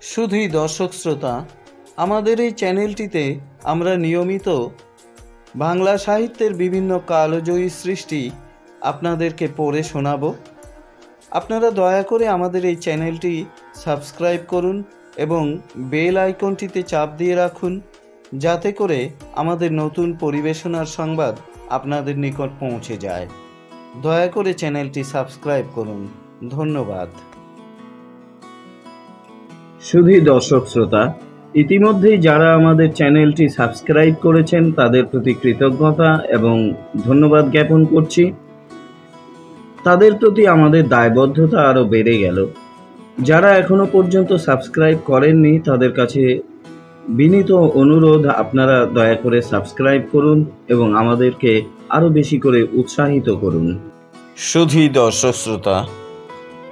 শুধুই দর্শক শ্রোতা, আমাদের এই চ্যানেলটিতে আমরা নিয়মিত বাংলা সাহিত্যের বিভিন্ন কালজয়ী সৃষ্টি আপনাদেরকে পড়ে শোনাব। আপনারা দয়া করে আমাদের এই চ্যানেলটি সাবস্ক্রাইব করুন এবং বেল আইকনটিতে চাপ দিয়ে রাখুন, যাতে করে আমাদের নতুন পরিবেশনার সংবাদ আপনাদের নিকট পৌঁছে যায়। দয়া করে চ্যানেলটি সাবস্ক্রাইব করুন। ধন্যবাদ। শুধুই দর্শক শ্রোতা, ইতিমধ্যেই যারা আমাদের চ্যানেলটি সাবস্ক্রাইব করেছেন তাদের প্রতি কৃতজ্ঞতা এবং ধন্যবাদ জ্ঞাপন করছি। তাদের প্রতি আমাদের দায়বদ্ধতা আরও বেড়ে গেল। যারা এখনো পর্যন্ত সাবস্ক্রাইব করেননি তাদের কাছে বিনীত অনুরোধ, আপনারা দয়া করে সাবস্ক্রাইব করুন এবং আমাদেরকে আরও বেশি করে উৎসাহিত করুন। শুধুই দর্শক শ্রোতা,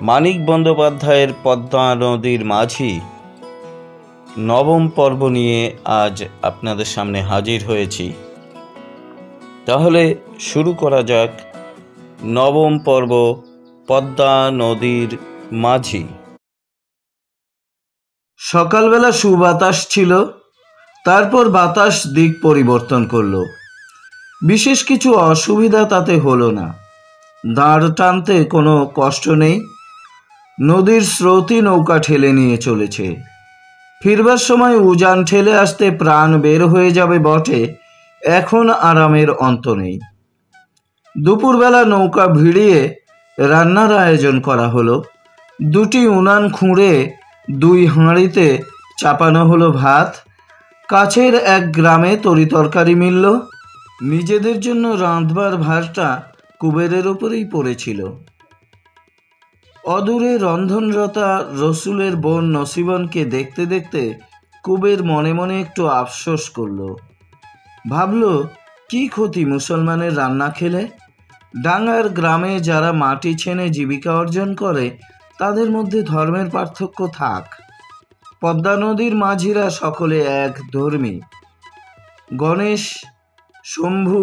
মানিক বন্দ্যোপাধ্যায়ের পদ্মা নদীর মাঝি নবম পর্ব নিয়ে আজ আপনাদের সামনে হাজির হয়েছি। তাহলে শুরু করা যাক নবম পর্ব, পদ্মা নদীর মাঝি। সকালবেলা সুবাতাস ছিল, তারপর বাতাস দিক পরিবর্তন করলো। বিশেষ কিছু অসুবিধা তাতে হলো না। দাঁড় টানতে কোনো কষ্ট নেই। নদীর স্রোতই নৌকা ঠেলে নিয়ে চলেছে। ফিরবার সময় উজান ঠেলে আসতে প্রাণ বের হয়ে যাবে বটে, এখন আরামের অন্ত নেই। দুপুরবেলা নৌকা ভিড়িয়ে রান্নার আয়োজন করা হলো। দুটি উনান খুঁড়ে 2 হাঁড়িতে চাপানো হলো ভাত। কাছের এক গ্রামে তরিতরকারি মিলল। নিজেদের জন্য রাঁধবার ভারটা কুবেরের উপরেই পড়েছিল। অদূরে রন্ধনরতা রসুলের বোন নসিবনকে দেখতে দেখতে কুবের মনে মনে একটু আফসোস করল। ভাবল, কি ক্ষতি মুসলমানের রান্না খেলে? ডাঙ্গার গ্রামে যারা মাটি ছেনে জীবিকা অর্জন করে তাদের মধ্যে ধর্মের পার্থক্য থাক, পদ্মা নদীর মাঝিরা সকলে এক ধর্মী। গণেশ, শম্ভু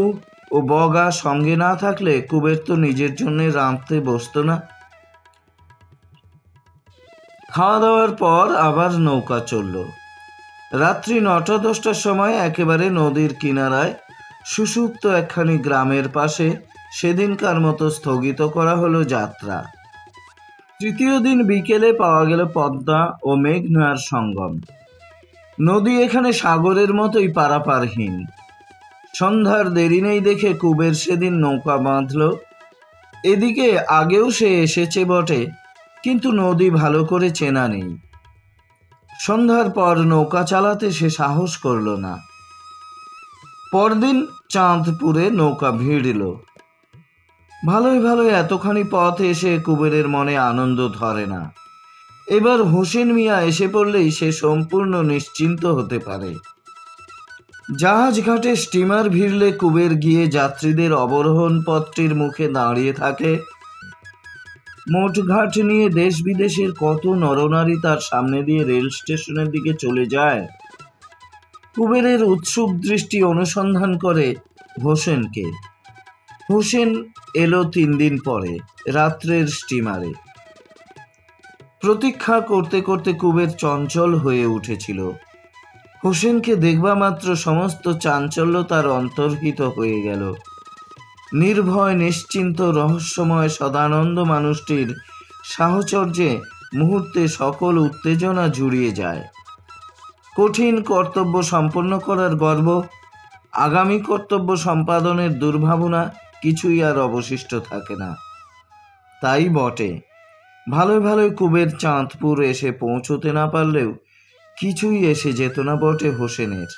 ও বগা সঙ্গে না থাকলে কুবের তো নিজের জন্য রাঁধতে বসত না। খাওয়া দাওয়ার পর আবার নৌকা চলল। রাত্রি 9টা-10টার সময় একেবারে নদীর কিনারায় সুষুপ্ত একখানি গ্রামের পাশে সেদিনকার মতো স্থগিত করা হলো যাত্রা। তৃতীয় দিন বিকেলে পাওয়া গেল পদ্মা ও মেঘনার সঙ্গম। নদী এখানে সাগরের মতোই পারাপারহীন। সন্ধ্যার দেরি নেই দেখে কুবের সেদিন নৌকা বাঁধল। এদিকে আগেও সে এসেছে বটে, কিন্তু নদী ভালো করে চেনা নেই। সন্ধ্যার পর নৌকা চালাতে সে সাহস করল না। পরদিন চাঁদপুরে নৌকা ভিড়ল। ভালোই ভালোই এতখানি পথ এসে কুবেরের মনে আনন্দ ধরে না। এবার হোসেন মিয়া এসে পড়লেই সে সম্পূর্ণ নিশ্চিন্ত হতে পারে। জাহাজ ঘাটে স্টিমার ভিড়লে কুবের গিয়ে যাত্রীদের অবরোহণ পথটির মুখে দাঁড়িয়ে থাকে। মোট ঘাট নিয়ে দেশ বিদেশের কত নরনারী তার সামনে দিয়ে রেল স্টেশনের দিকে চলে যায়। কুবেরের উৎসুক দৃষ্টি অনুসন্ধান করে হোসেনকে। হোসেন এলো 3 দিন পরে রাত্রের স্টিমারে। প্রতীক্ষা করতে করতে কুবের চঞ্চল হয়ে উঠেছিল। হোসেনকে দেখবা মাত্র সমস্ত চাঞ্চল্য তার অন্তর্হিত হয়ে গেল। নির্ভয়, নিশ্চিন্ত, রহস্যময় সদানন্দ মানুষটির সাহচর্যে মুহূর্তে সকল উত্তেজনা জুড়িয়ে যায়। কঠিন কর্তব্য সম্পন্ন করার গর্ব, আগামী কর্তব্য সম্পাদনের দুর্ভাবনা কিছুই আর অবশিষ্ট থাকে না। তাই বটে, ভালোই ভালোই কুবের চাঁদপুর এসে পৌঁছতে না পারলেও কিছুই এসে যেত না বটে হোসেনের।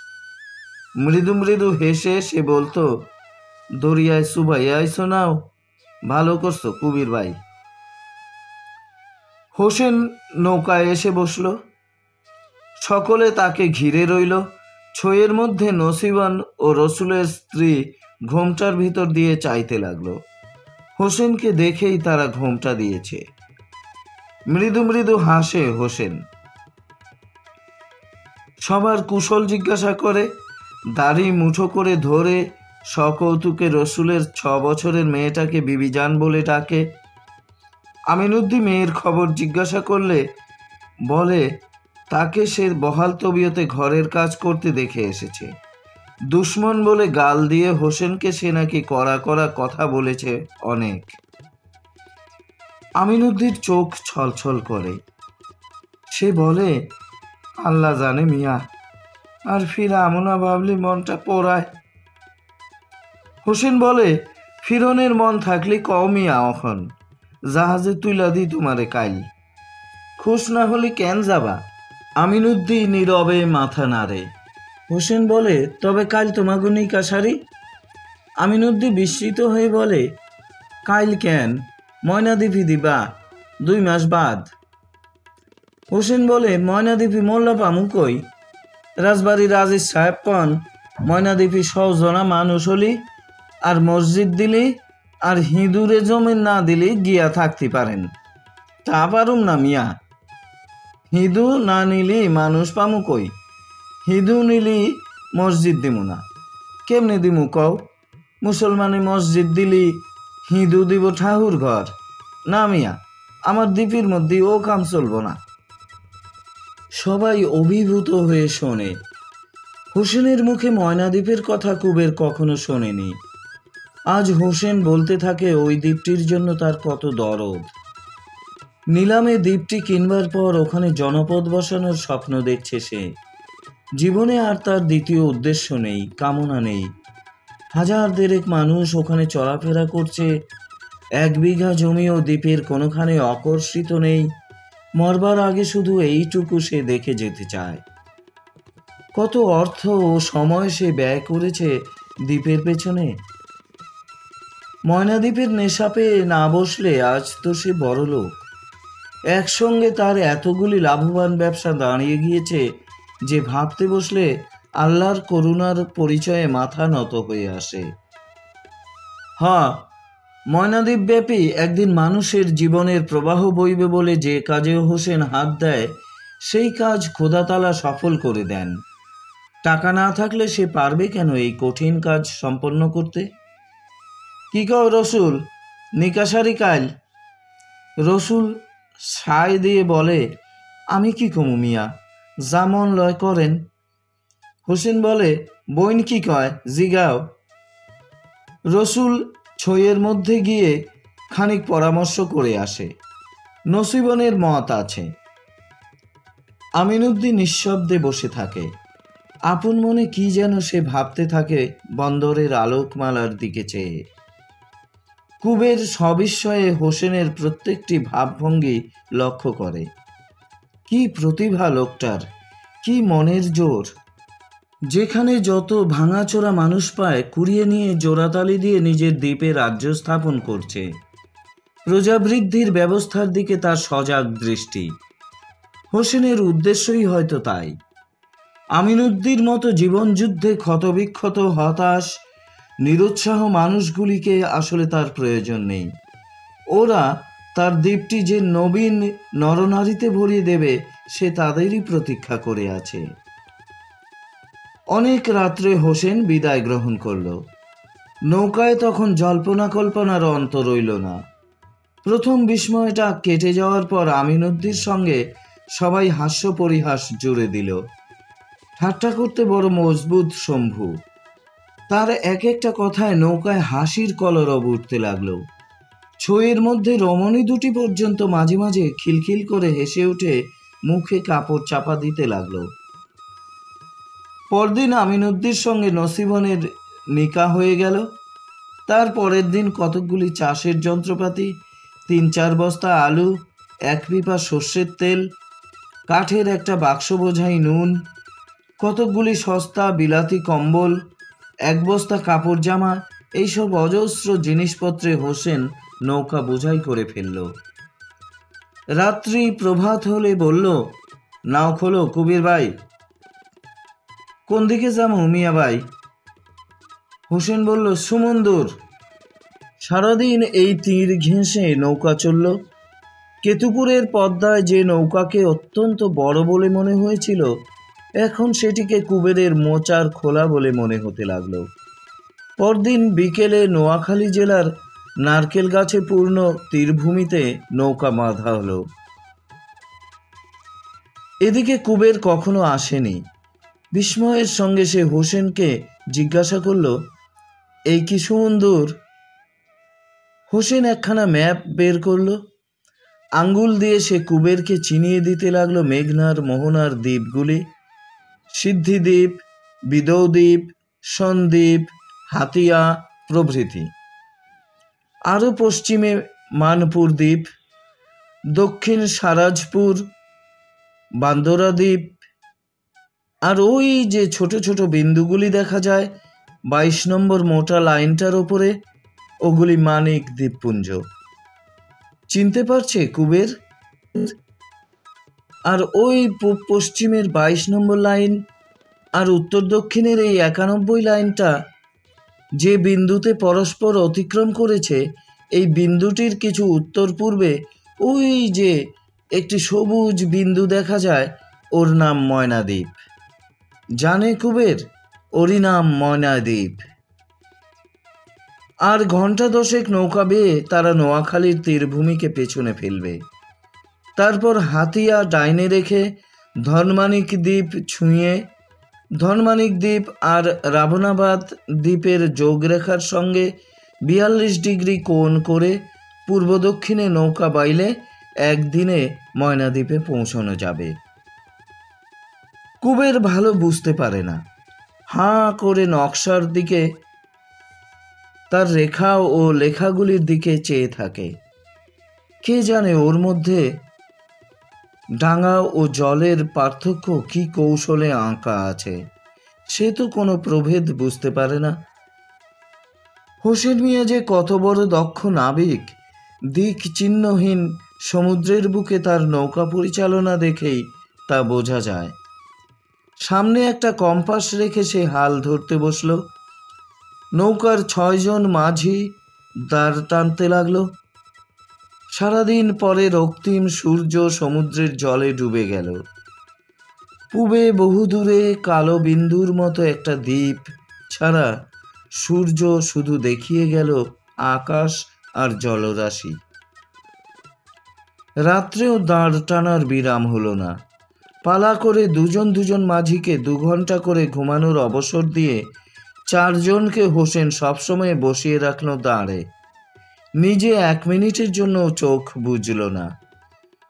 মৃদু মৃদু হেসে সে বলতো, দরিয়ায় সুবাইয়া আইসো নাও, ভালো করছো কুবির ভাই। হোসেন নৌকায় এসে বসল। সকলে তাকে ঘিরে রইল। ছইয়ের মধ্যে নসিবন ও রসুলের স্ত্রী ঘোমটার ভিতর দিয়ে চাইতে লাগলো। হোসেনকে দেখেই তারা ঘোমটা দিয়েছে। মৃদু মৃদু হাসে হোসেন। সবার কুশল জিজ্ঞাসা করে, দাড়ি মুঠো করে ধরে সকৌতুকে রসুলের 6 বছরের মেয়েটাকে বিবিজান বলে ডাকে। আমিনুদ্দিন মেয়ের খবর জিজ্ঞাসা করলে বলে, তাকে সে বহাল তবিয়তে ঘরের কাজ করতে দেখে এসেছে। দুশ্মন বলে গাল দিয়ে হোসেনকে সে নাকি কড়া কড়া কথা বলেছে অনেক। আমিনুদ্দির চোখ ছলছল করে। সে বলে, আল্লাহ জানে মিয়া, আর ফিরে আমনা ভাবলি মনটা পোড়ায়। হোসেন বলে, ফিরনের মন থাকলে কও মিয়া, অখন জাহাজে তুইলা দি তোমারে কাইল। খুশ না হলে কেন যাবা? আমিনুদ্দিন নীরবে মাথা নাড়ে। হোসেন বলে, তবে কাল তোমাকে নিকা সারি? আমিনুদ্দিন বিস্মিত হয়ে বলে, কাইল কেন? ময়নাদ্বীপি দিবা 2 মাস বাদ। হোসেন বলে, ময়নাদ্বীপি মোল্লা পামু কই? রাজবাড়ির রাজিস সাহেব কন ময়নাদ্বীপি সৌজনা মানুষ হলি আর মসজিদ দিলি আর হিঁদুরে জমিন না দিলি গিয়া থাকতে পারেন। তা পারুম না মিয়া। হিঁদু না নিলি মানুষ পামু কই? হিঁদু নিলি মসজিদ দিমু না। কেমনে দিমু কও? মুসলমানে মসজিদ দিলি হিঁদু দিব ঠাকুর ঘর? না মিয়া, আমার দ্বীপের মধ্যে ও কাম চলব না। সবাই অভিভূত হয়ে শোনে। হোসেনের মুখে ময়নাদ্বীপের কথা কুবের কখনো শোনেনি। আজ হোসেন বলতে থাকে ওই দ্বীপটির জন্য তার কত দরদ। নিলামে দ্বীপটি কিনবার পর ওখানে জনপদ বসানোর স্বপ্ন দেখছে সে। জীবনে আর তার দ্বিতীয় উদ্দেশ্য নেই, কামনা নেই। 1000 মানুষ ওখানে চলাফেরা করছে। 1 বিঘা জমিও দ্বীপের কোনোখানে আকর্ষিত নেই। মরবার আগে শুধু এইটুকু সে দেখে যেতে চায়। কত অর্থ ও সময় সে ব্যয় করেছে দ্বীপের পেছনে। ময়নাদ্বীপের নেশা পেয়ে না বসলে আজ তো সে বড়লোক। একসঙ্গে তার এতগুলি লাভবান ব্যবসা দাঁড়িয়ে গিয়েছে যে ভাবতে বসলে আল্লাহর করুণার পরিচয়ে মাথা নত হয়ে আসে। হ্যাঁ, ময়নাদ্বীপ ব্যাপী একদিন মানুষের জীবনের প্রবাহ বইবে বলে যে কাজে হোসেন হাত দেয়, সেই কাজ খোদাতালা সফল করে দেন। টাকা না থাকলে সে পারবে কেন এই কঠিন কাজ সম্পন্ন করতে? কি কও রসুল, নিকাশারি কাইল? রসুল সায় দিয়ে বলে, আমি কি কমু মিয়া, যেমন লয় করেন। হোসেন বলে, বইন কি কয় জিগাও। রসুল ছইয়ের মধ্যে গিয়ে খানিক পরামর্শ করে আসে। নসিবনের মত আছে। আমিনুদ্দিন নিঃশব্দে বসে থাকে। আপন মনে কি যেন সে ভাবতে থাকে বন্দরের আলোকমালার দিকে চেয়ে। কুবের সবিস্ময়ে হোসেনের প্রত্যেকটি ভাবভঙ্গি লক্ষ্য করে। কি প্রতিভা লোকটার, কি মনের জোর! যেখানে যত ভাঙাচোরা মানুষ পায় কুড়িয়ে নিয়ে জোড়াতালি দিয়ে নিজের দ্বীপে রাজ্য স্থাপন করছে। প্রজাবৃদ্ধির ব্যবস্থার দিকে তার সজাগ দৃষ্টি। হোসেনের উদ্দেশ্যই হয়তো তাই। আমিনুদ্দির মতো জীবনযুদ্ধে ক্ষতবিক্ষত, হতাশ, নিরুৎসাহ মানুষগুলিকে আসলে তার প্রয়োজন নেই। ওরা তার দ্বীপটি যে নবীন নরনারীতে ভরিয়ে দেবে সে তাদেরই প্রতীক্ষা করে আছে। অনেক রাত্রে হোসেন বিদায় গ্রহণ করল। নৌকায় তখন জল্পনা কল্পনার অন্ত রইল না। প্রথম বিস্ময়টা কেটে যাওয়ার পর আমিনুদ্দির সঙ্গে সবাই হাস্য পরিহাস জুড়ে দিল। ঠাট্টা করতে বড় মজবুত শম্ভু। তার এক একটা কথায় নৌকায় হাসির কলরব উঠতে লাগলো। ছইয়ের মধ্যে রমণী দুটি পর্যন্ত মাঝে মাঝে খিলখিল করে হেসে উঠে মুখে কাপড় চাপা দিতে লাগলো। পরদিন আমিনুদ্দির সঙ্গে নসিবনের নিকা হয়ে গেল। তার পরের দিন কতকগুলি চাষের যন্ত্রপাতি, 3-4 বস্তা আলু, 1 পিপা সর্ষের তেল, কাঠের একটা বাক্স বোঝাই নুন, কতকগুলি সস্তা বিলাতি কম্বল, 1 বস্তা কাপড় জামা, এইসব অজস্র জিনিসপত্রে হোসেন নৌকা বোঝাই করে ফেলল। রাত্রি প্রভাত হলে বলল, নাও খোলো কবির ভাই। কোন দিকে যাবো মিয়া ভাই? হোসেন বলল, সমুন্দর। সারাদিন এই তীর ঘেঁষে নৌকা চলল। কেতুপুরের পদ্মায় যে নৌকাকে অত্যন্ত বড় বলে মনে হয়েছিল, এখন সেটিকে কুবেরের মোচার খোলা বলে মনে হতে লাগলো। পরদিন বিকেলে নোয়াখালী জেলার নারকেল গাছে পূর্ণ তীরভূমিতে নৌকা বাঁধা হলো। এদিকে কুবের কখনো আসেনি। বিস্ময়ের সঙ্গে সে হোসেনকে জিজ্ঞাসা করল, এই কি সুন্দর? হোসেন একখানা ম্যাপ বের করলো। আঙ্গুল দিয়ে সে কুবেরকে চিনিয়ে দিতে লাগলো মেঘনার মোহনার দ্বীপগুলি, সিদ্ধিদ্বীপ, বিদৌদ্বীপ, সন্দ্বীপ, হাতিয়া প্রভৃতি। আরও পশ্চিমে মানপুর দ্বীপ, দক্ষিণ সারাজপুর, বান্দরা দ্বীপ, আর ওই যে ছোট ছোট বিন্দুগুলি দেখা যায় 22 নম্বর মোটা লাইনটার ওপরে, ওগুলি মানিক দ্বীপপুঞ্জ। চিনতে পারছে কুবের? আর ওই পশ্চিমের 22 নম্বর লাইন আর উত্তর দক্ষিণের এই 91 লাইনটা যে বিন্দুতে পরস্পর অতিক্রম করেছে, এই বিন্দুটির কিছু উত্তর পূর্বে ওই যে একটি সবুজ বিন্দু দেখা যায়, ওর নাম ময়নাদ্বীপ। জানে কুবের, ওরই নাম ময়নাদ্বীপ। আর ঘন্টা দশেক নৌকা বেয়ে তারা নোয়াখালীর তীরভূমিকে পেছনে ফেলবে। তারপর হাতিয়া ডাইনে রেখে ধনমানিক দ্বীপ ছুঁয়ে ধনমানিক দ্বীপ আর রাবণাবাদ দ্বীপের যোগরেখার সঙ্গে 42 ডিগ্রি কোণ করে পূর্ব দক্ষিণে নৌকা বাইলে একদিনে ময়নাদ্বীপে পৌঁছানো যাবে। কুবের ভালো বুঝতে পারে না, হাঁ করে নকশার দিকে, তার রেখা ও লেখাগুলির দিকে চেয়ে থাকে। কে জানে ওর মধ্যে ডাঙা ও জলের পার্থক্য কি কৌশলে আঁকা আছে, সে তো কোনো প্রভেদ বুঝতে পারে না। হোসেন মিয়া যে কত বড় দক্ষ নাবিক, দিক চিহ্নহীন সমুদ্রের বুকে তার নৌকা পরিচালনা দেখেই তা বোঝা যায়। সামনে একটা কম্পাস রেখে সে হাল ধরতে বসল। নৌকার 6 জন মাঝি দাঁড় টানতে লাগলো। সারাদিন পরে রক্তিম সূর্য সমুদ্রের জলে ডুবে গেল। পূবে বহুদূরে কালো বিন্দুর মতো একটা দ্বীপ ছাড়া সূর্য শুধু দেখিয়ে গেল আকাশ আর জলরাশি। রাত্রেও দাঁড় টানার বিরাম হলো না। পালা করে দুজন মাঝিকে 2 ঘন্টা করে ঘুমানোর অবসর দিয়ে 4 জনকে হোসেন সবসময় বসিয়ে রাখল দাঁড়ে। নিজে 1 মিনিটের জন্য চোখ বুঝল না।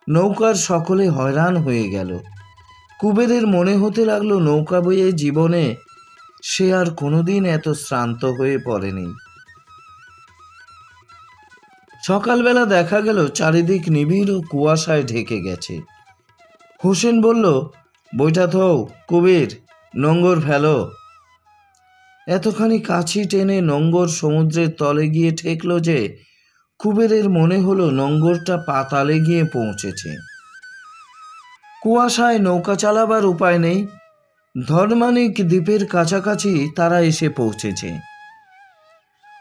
নৌকার সকলে হয়রান হয়ে গেল। কুবেরের মনে হতে লাগলো নৌকা বয়ে জীবনে সে আর কোনোদিন এত শ্রান্ত হয়ে পড়েনি। সকালবেলা দেখা গেল চারিদিক নিবিড় ও কুয়াশায় ঢেকে গেছে। হোসেন বলল, বইটা থও কুবের, নোঙ্গর ফেলো। এতখানি কাছি টেনে নোঙ্গর সমুদ্রের তলে গিয়ে ঠেকলো যে কুবেরের মনে হলো নোঙ্গরটা পাতালে গিয়ে পৌঁছেছে। কুয়াশায় নৌকা চালাবার উপায় নেই। ধনমানিক দ্বীপের কাছাকাছি তারা এসে পৌঁছেছে।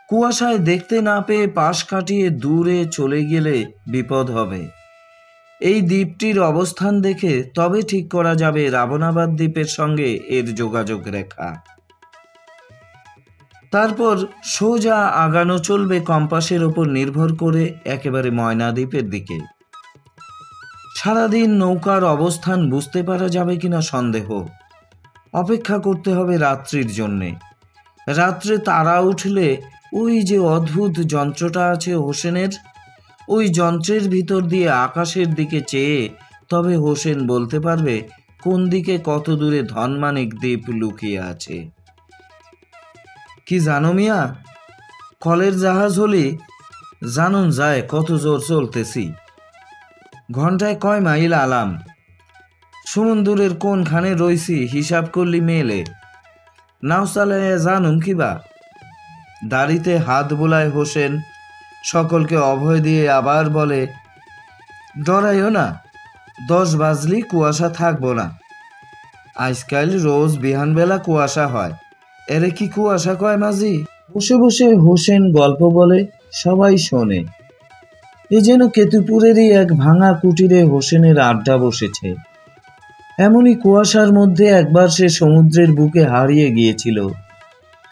কুয়াশায় দেখতে না পেয়ে পাশ কাটিয়ে দূরে চলে গেলে বিপদ হবে। এই দ্বীপটির অবস্থান দেখে তবে ঠিক করা যাবে রাবণাবাদ দ্বীপের সঙ্গে এর যোগাযোগ রেখা। তারপর সোজা আগানো চলবে কম্পাসের ওপর নির্ভর করে একেবারে ময়নাদ্বীপের দিকে। সারাদিন নৌকার অবস্থান বুঝতে পারা যাবে কিনা সন্দেহ। অপেক্ষা করতে হবে রাত্রির জন্যে। রাত্রে তারা উঠলে ওই যে অদ্ভুত যন্ত্রটা আছে হোসেনের, ওই যন্ত্রের ভিতর দিয়ে আকাশের দিকে চেয়ে তবে হোসেন বলতে পারবে কোন দিকে কত দূরে ধনমানিক দ্বীপ লুকিয়ে আছে। কি জানো মিয়া, কলের জাহাজ হলে জানুন যায় কত জোর চলতেছি। ঘন্টায় কয় মাইল আলাম, সমুদ্রের কোনখানে রইছি হিসাব করলি মেলে। নাও চালাইয়া জানুম কিবা। দাড়িতে হাত বোলায় হোসেন, সকলকে অভয় দিয়ে আবার বলে, ডরাইও না, 10 বাজলি কুয়াশা থাকবো না। আজকাল রোজ বিহানবেলা কুয়াশা হয়, এরে কি কুয়াশা কয় মাঝি? বসে বসে হোসেন গল্প বলে, সবাই শোনে। এ যেন কেতুপুরেরই এক ভাঙা কুটিরে হোসেনের আড্ডা বসেছে। এমনই কুয়াশার মধ্যে একবার সে সমুদ্রের বুকে হারিয়ে গিয়েছিল।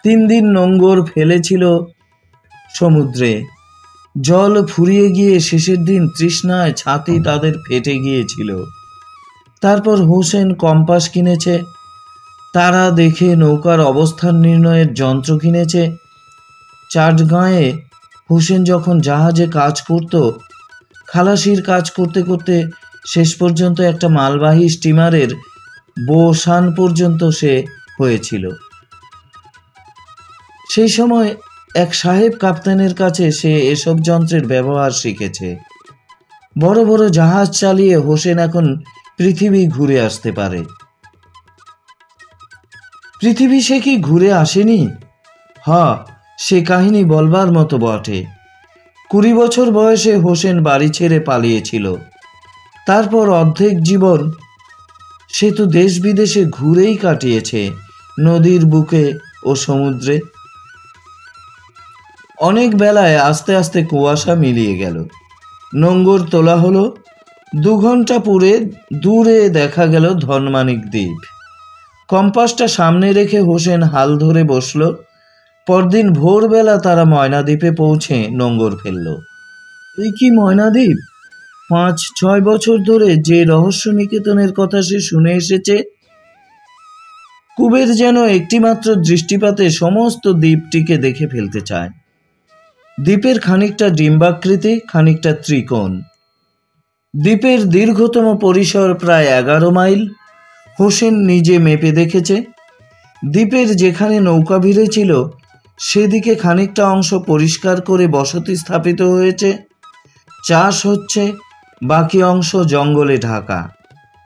3 দিন নোঙ্গর ফেলেছিল সমুদ্রে। জল ফুরিয়ে গিয়ে শেষের দিন তৃষ্ণায় ছাতি তাদের ফেটে গিয়েছিল। তারপর হোসেন কম্পাস কিনেছে, তারা দেখে নৌকার অবস্থান নির্ণয়ের যন্ত্র কিনেছে। চাটগাঁয়ে হোসেন যখন জাহাজে কাজ করত, খালাসির কাজ করতে করতে শেষ পর্যন্ত একটা মালবাহী স্টিমারের বোসান পর্যন্ত সে হয়েছিল। সেই সময় এক সাহেব কাপ্তানের কাছে সে এসব যন্ত্রের ব্যবহার শিখেছে। বড় বড় জাহাজ চালিয়ে হোসেন এখন পৃথিবী ঘুরে আসতে পারে। পৃথিবী সে কি ঘুরে আসেনি? হ্যাঁ, সে কাহিনী বলবার মতো বটে। 20 বছর বয়সে হোসেন বাড়ি ছেড়ে পালিয়েছিল। তারপর অর্ধেক জীবন সে তো দেশ বিদেশে ঘুরেই কাটিয়েছে, নদীর বুকে ও সমুদ্রে। অনেক বেলায় আস্তে আস্তে কুয়াশা মিলিয়ে গেল, নোঙর তোলা হলো। 2 ঘন্টা পরে দূরে দেখা গেল ধনমানিক দ্বীপ। কম্পাসটা সামনে রেখে হোসেন হাল ধরে বসল। পরদিন ভোরবেলা তারা ময়নাদ্বীপে পৌঁছে নোঙর ফেলল। এই কি ময়নাদ্বীপ! 5-6 বছর ধরে যে রহস্য নিকেতনের কথা সে শুনে এসেছে, কুবের যেন একটিমাত্র দৃষ্টিপাতে সমস্ত দ্বীপটিকে দেখে ফেলতে চায়। দ্বীপের খানিকটা ডিম্বাকৃতি, খানিকটা ত্রিকোণ। দ্বীপের দীর্ঘতম পরিসর প্রায় 11 মাইল। হোসেন নিজে মেপে দেখেছে। দ্বীপের যেখানে নৌকা ভিড়ে ছিল সেদিকে খানিকটা অংশ পরিষ্কার করে বসতি স্থাপিত হয়েছে, চাষ হচ্ছে, বাকি অংশ জঙ্গলে ঢাকা।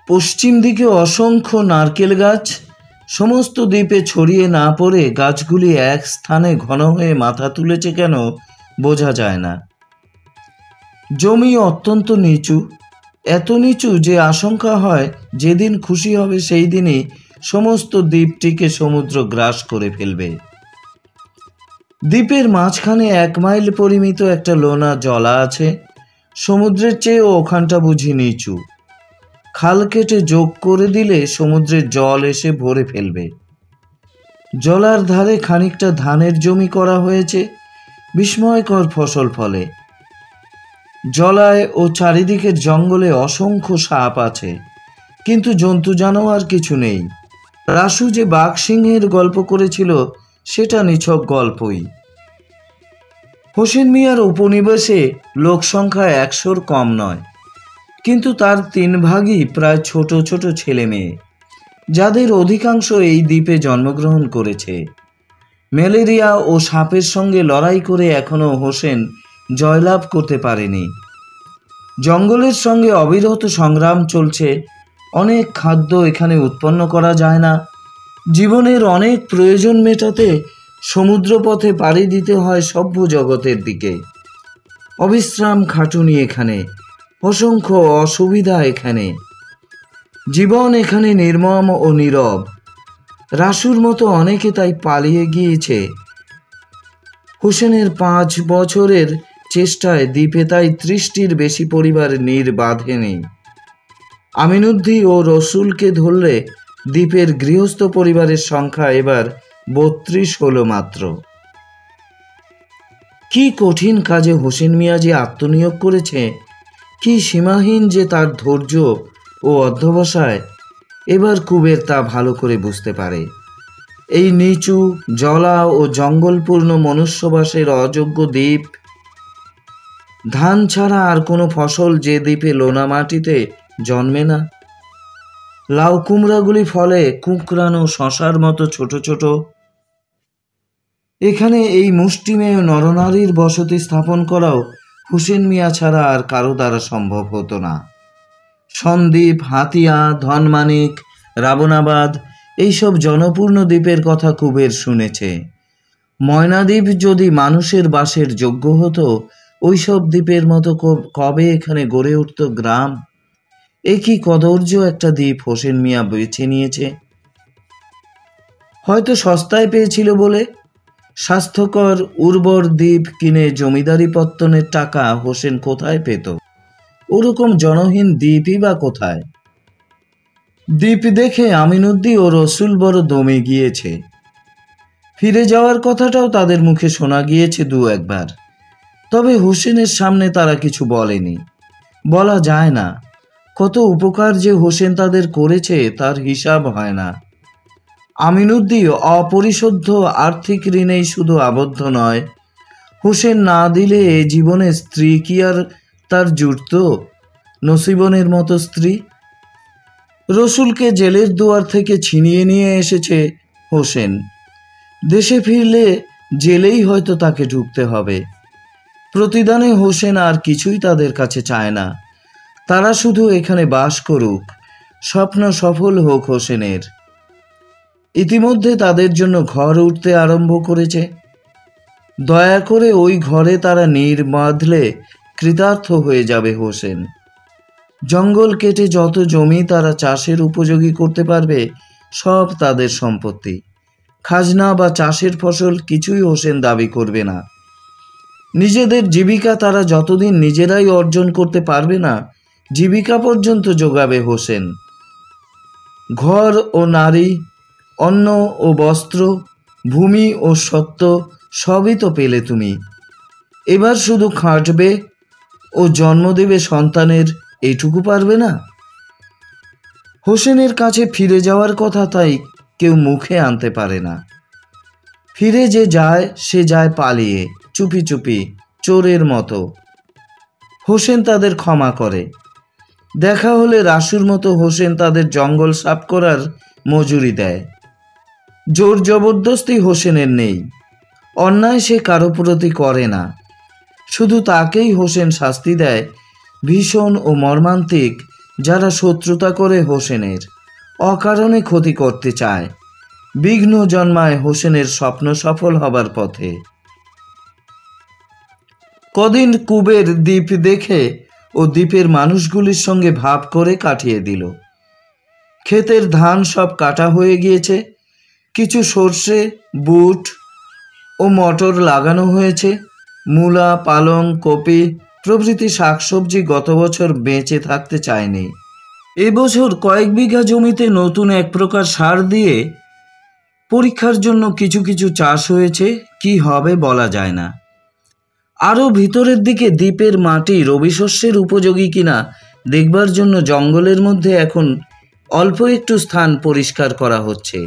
পশ্চিম দিকে অসংখ্য নারকেল গাছ, সমস্ত দ্বীপে ছড়িয়ে না পড়ে গাছগুলি এক স্থানে ঘন হয়ে মাথা তুলেছে কেন বোঝা যায় না। জমি অত্যন্ত নিচু, এত নিচু যে আশঙ্কা হয় যেদিন খুশি হবে সেই দিনই সমস্ত দ্বীপটিকে সমুদ্র গ্রাস করে ফেলবে। দ্বীপের মাঝখানে 1 মাইল পরিমিত একটা লোনা জলা আছে। সমুদ্রের চেয়ে ওখানটা বুঝি নিচু। খাল কেটে যোগ করে দিলে সমুদ্রের জল এসে ভরে ফেলবে। জলার ধারে খানিকটা ধানের জমি করা হয়েছে, বিস্ময়কর ফসল ফলে। জলায় ও চারিদিকের জঙ্গলে অসংখ্য সাপ আছে, কিন্তু জন্তু জানোয়ার কিছু নেই। রাসু যে বাঘ সিংহের গল্প করেছিল সেটা নিছক গল্পই। হোসেন মিয়ার উপনিবেশে লোক সংখ্যা 100-র কম নয়, কিন্তু তার 3 ভাগই প্রায় ছোট ছোট ছেলে মেয়ে, যাদের অধিকাংশ এই দ্বীপে জন্মগ্রহণ করেছে। ম্যালেরিয়া ও সাপের সঙ্গে লড়াই করে এখনো হোসেন জয়লাভ করতে পারেনি। জঙ্গলের সঙ্গে অবিরত সংগ্রাম চলছে। অনেক খাদ্য এখানে উৎপন্ন করা যায় না। জীবনের অনেক প্রয়োজন মেটাতে সমুদ্রপথে পাড়ি দিতে হয় সভ্য জগতের দিকে। অবিশ্রাম খাটুনি এখানে, অসংখ্য অসুবিধা এখানে। জীবন এখানে নির্মম ও নীরব। রাসুর মতো অনেকে তাই পালিয়ে গিয়েছে। হোসেনের 5 বছরের চেষ্টায় দ্বীপে তাই 30টির বেশি পরিবার বাঁধেনি। আমিনুদ্দি ও রসুলকে ধরলে দ্বীপের গৃহস্থ পরিবারের সংখ্যা এবার 32 হলো মাত্র। কি কঠিন কাজে হোসেন মিয়া যে আত্মনিয়োগ করেছে, কি সীমাহীন যে তার ধৈর্য ও অধ্যবসায়, এবার কুবের তা ভালো করে বুঝতে পারে। এই নিচু, জলা ও জঙ্গলপূর্ণ মনুষ্যবাসের অযোগ্য দ্বীপ, ধান ছাড়া আর কোনো ফসল যে দ্বীপে লোনা মাটিতে জন্মে না। লাউ কুমড়াগুলি ফলে কুঁকড়ানো শশার মতো ছোট ছোট। এখানে এই মুষ্টিমেয় নরনারীর বসতি স্থাপন করাও হোসেন মিয়া ছাড়া আর কারো দ্বারা সম্ভব হতো না। সন্দ্বীপ, হাতিয়া, ধনমানিক, রাবণাবাদ এইসব জনপূর্ণ দ্বীপের কথা কুবের শুনেছে। ময়নাদ্বীপ যদি মানুষের বাসের যোগ্য হতো, ওইসব দ্বীপের মতো কবে এখানে গড়ে উঠত গ্রাম। এ কি কদর্য একটা দ্বীপ হোসেন মিয়া বেছে নিয়েছে। হয়তো সস্তায় পেয়েছিল বলে। স্বাস্থ্যকর উর্বর দ্বীপ কিনে জমিদারি পত্তনের টাকা হোসেন কোথায় পেত? ওরকম জনহীন দ্বীপই বা কোথায়? দ্বীপ দেখে আমিনুদ্দি ও রসুল বড় দমে গিয়েছে। ফিরে যাওয়ার কথাটাও তাদের মুখে শোনা গিয়েছে 2-1 বার। তবে হোসেনের সামনে তারা কিছু বলেনি, বলা যায় না। কত উপকার যে হোসেন তাদের করেছে তার হিসাব হয় না। আমিনুদ্দিন অপরিশোধ্য আর্থিক ঋণেই শুধু আবদ্ধ নয়, হোসেন না দিলে এ জীবনে স্ত্রী কি আর তার জুটত? নসিবনের মতো স্ত্রী। রসুলকে জেলের দুয়ার থেকে ছিনিয়ে নিয়ে এসেছে হোসেন। দেশে ফিরলে জেলেই হয়তো তাকে ঢুকতে হবে। প্রতিদানে হোসেন আর কিছুই তাদের কাছে চায় না, তারা শুধু এখানে বাস করুক, স্বপ্ন সফল হোক হোসেনের। ইতিমধ্যে তাদের জন্য ঘর উঠতে আরম্ভ করেছে। দয়া করে ওই ঘরে তারা নীড় বাঁধলে কৃতার্থ হয়ে যাবে হোসেন। জঙ্গল কেটে যত জমি তারা চাষের উপযোগী করতে পারবে সব তাদের সম্পত্তি। খাজনা বা চাষের ফসল কিছুই হোসেন দাবি করবে না। নিজেদের জীবিকা তারা যতদিন নিজেরাই অর্জন করতে পারবে না, জীবিকা পর্যন্ত যোগাবে হোসেন। ঘর ও নারী, অন্ন ও বস্ত্র, ভূমি ও সত্য সবই তো পেলে তুমি। এবার শুধু খাটবে ও জন্ম দেবে সন্তানের, এইটুকু পারবে না? হোসেনের কাছে ফিরে যাওয়ার কথা তাই কেউ মুখে আনতে পারে না। ফিরে যে যায় সে যায় পালিয়ে, চুপি চুপি, চোরের মতো। হোসেন তাদের ক্ষমা করে। দেখা হলে রাসুর মতো হোসেন তাদের জঙ্গল সাফ করার মজুরি দেয়। জোর জবরদস্তি হোসেনের নেই, অন্যায় সে কারো প্রতি করে না। শুধু তাকেই হোসেন শাস্তি দেয় ভীষণ ও মর্মান্তিক, যারা শত্রুতা করে হোসেনের, অকারণে ক্ষতি করতে চায়। বিঘ্ন জন্মায় হোসেনের স্বপ্ন সফল হবার পথে। কদিন কুবের দ্বীপ দেখে ও দ্বীপের মানুষগুলির সঙ্গে ভাব করে কাটিয়ে দিল। ক্ষেতের ধান সব কাটা হয়ে গিয়েছে, কিছু সর্ষে, বুট ও মটর লাগানো হয়েছে। মূলা, পালং, কপি প্রভৃতি শাকসবজি গত বছর বেঁচে থাকতে চায়নি। এবছর কয়েক বিঘা জমিতে নতুন এক প্রকার সার দিয়ে পরীক্ষার জন্য কিছু কিছু চাষ হয়েছে, কি হবে বলা যায় না। আরও ভিতরের দিকে দ্বীপের মাটি রবি শস্যের উপযোগী কিনা দেখবার জন্য জঙ্গলের মধ্যে এখন অল্প একটু স্থান পরিষ্কার করা হচ্ছে।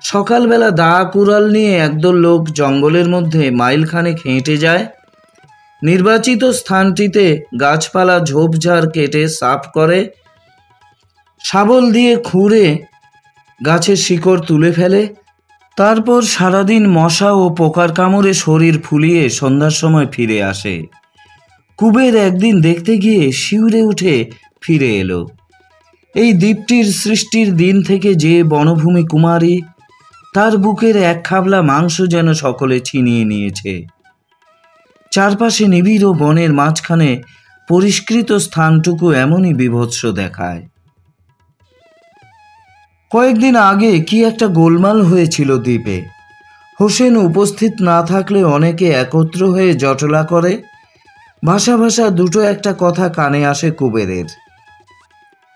সকালবেলা দা কুড়াল নিয়ে একদল লোক জঙ্গলের মধ্যে মাইলখানেক হেঁটে যায়। নির্বাচিত স্থানটিতে গাছপালা ঝোপঝাড় কেটে সাফ করে, শাবল দিয়ে খুঁড়ে গাছের শিকড় তুলে ফেলে। তারপর সারাদিন মশা ও পোকার কামড়ে শরীর ফুলিয়ে সন্ধ্যার সময় ফিরে আসে। কুবের একদিন দেখতে গিয়ে শিউরে উঠে ফিরে এলো। এই দ্বীপটির সৃষ্টির দিন থেকে যে বনভূমি কুমারী, তার বুকের এক খাবলা মাংস যেন সকলে ছিনিয়ে নিয়েছে। চারপাশে নিবিড় বনের মাঝখানে পরিষ্কৃত স্থানটুকু এমনই বীভৎস দেখায়। কয়েকদিন আগে কি একটা গোলমাল হয়েছিল দ্বীপে। হোসেন উপস্থিত না থাকলে অনেকে একত্র হয়ে জটলা করে। ভাষা ভাষা দুটো একটা কথা কানে আসে কুবেরের।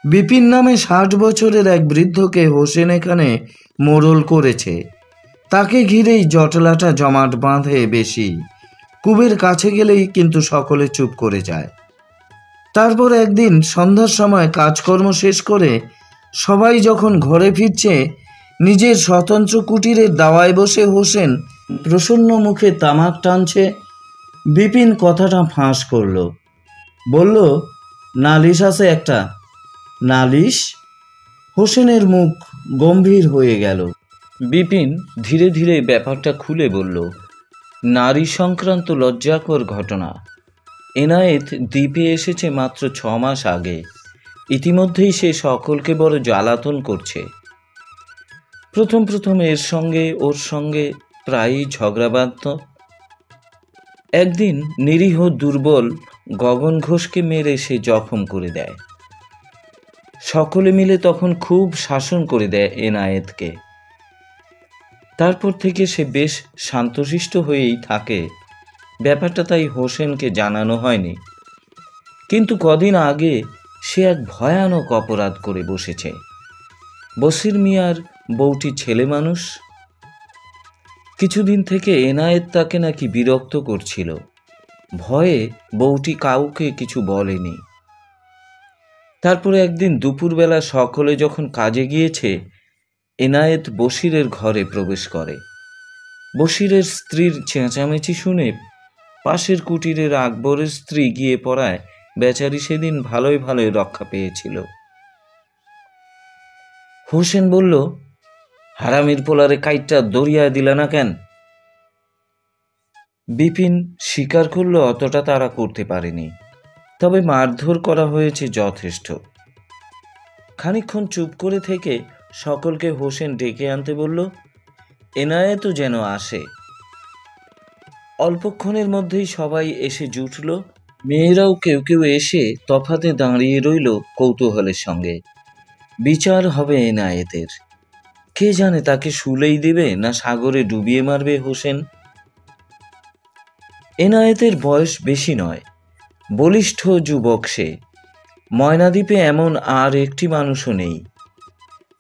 বিপিন নামে 60 বছরের এক বৃদ্ধকে হোসেন এখানে মোড়ল করেছে। তাকে ঘিরেই জটলাটা জমাট বাঁধে বেশি। কুবের কাছে গেলেই কিন্তু সকলে চুপ করে যায়। তারপর একদিন সন্ধ্যার সময় কাজকর্ম শেষ করে সবাই যখন ঘরে ফিরছে, নিজের স্বতন্ত্র কুটিরের দাওয়ায় বসে হোসেন প্রসন্ন মুখে তামাক টানছে। বিপিন কথাটা ফাঁস করল, বলল, নালিশ আছে একটা। নালিশ? হোসেনের মুখ গম্ভীর হয়ে গেল। বিপিন ধীরে ধীরে ব্যাপারটা খুলে বলল, নারী সংক্রান্ত লজ্জাকর ঘটনা। এনায়েত দ্বীপে এসেছে মাত্র 6 মাস আগে। ইতিমধ্যেই সে সকলকে বড় জ্বালাতন করছে। প্রথম প্রথম ওর সঙ্গে প্রায়ই ঝগড়া বাঁধত। একদিন নিরীহ দুর্বল গগন ঘোষকে মেরে সে জখম করে দেয়। সকলে মিলে তখন খুব শাসন করে দেয় এনায়েতকে। তারপর থেকে সে বেশ শান্তশিষ্ট হয়েই থাকে। ব্যাপারটা তাই হোসেনকে জানানো হয়নি। কিন্তু কদিন আগে সে এক ভয়ানক অপরাধ করে বসেছে। বসির মিয়ার বউটি ছেলে মানুষ। কিছুদিন থেকে এনায়েত তাকে নাকি বিরক্ত করছিল। ভয়ে বউটি কাউকে কিছু বলেনি। তারপরে একদিন দুপুরবেলা সকলে যখন কাজে গিয়েছে, এনায়েত বশিরের ঘরে প্রবেশ করে। বশিরের স্ত্রীর চেঁচামেচি শুনে পাশের কুটিরের আকবরের স্ত্রী গিয়ে পড়ায় বেচারি সেদিন ভালোই ভালোই রক্ষা পেয়েছিল। হোসেন বলল, হারামির পোলারে কাইটটা দরিয়ায় দিলা না কেন? বিপিন স্বীকার করল অতটা তারা করতে পারেনি, তবে মারধর করা হয়েছে যথেষ্ট। খানিকক্ষণ চুপ করে থেকে সকলকে হোসেন ডেকে আনতে বলল, এনায়েত যেন আসে। অল্পক্ষণের মধ্যেই সবাই এসে জুটল। মেয়েরাও কেউ কেউ এসে তফাতে দাঁড়িয়ে রইল কৌতূহলের সঙ্গে। বিচার হবে এনায়েতের। কে জানে তাকে শুলেই দেবে না সাগরে ডুবিয়ে মারবে হোসেন। এনায়েতের বয়স বেশি নয়, বলিষ্ঠ যুবক সে। ময়নাদ্বীপে এমন আর একটি মানুষও নেই।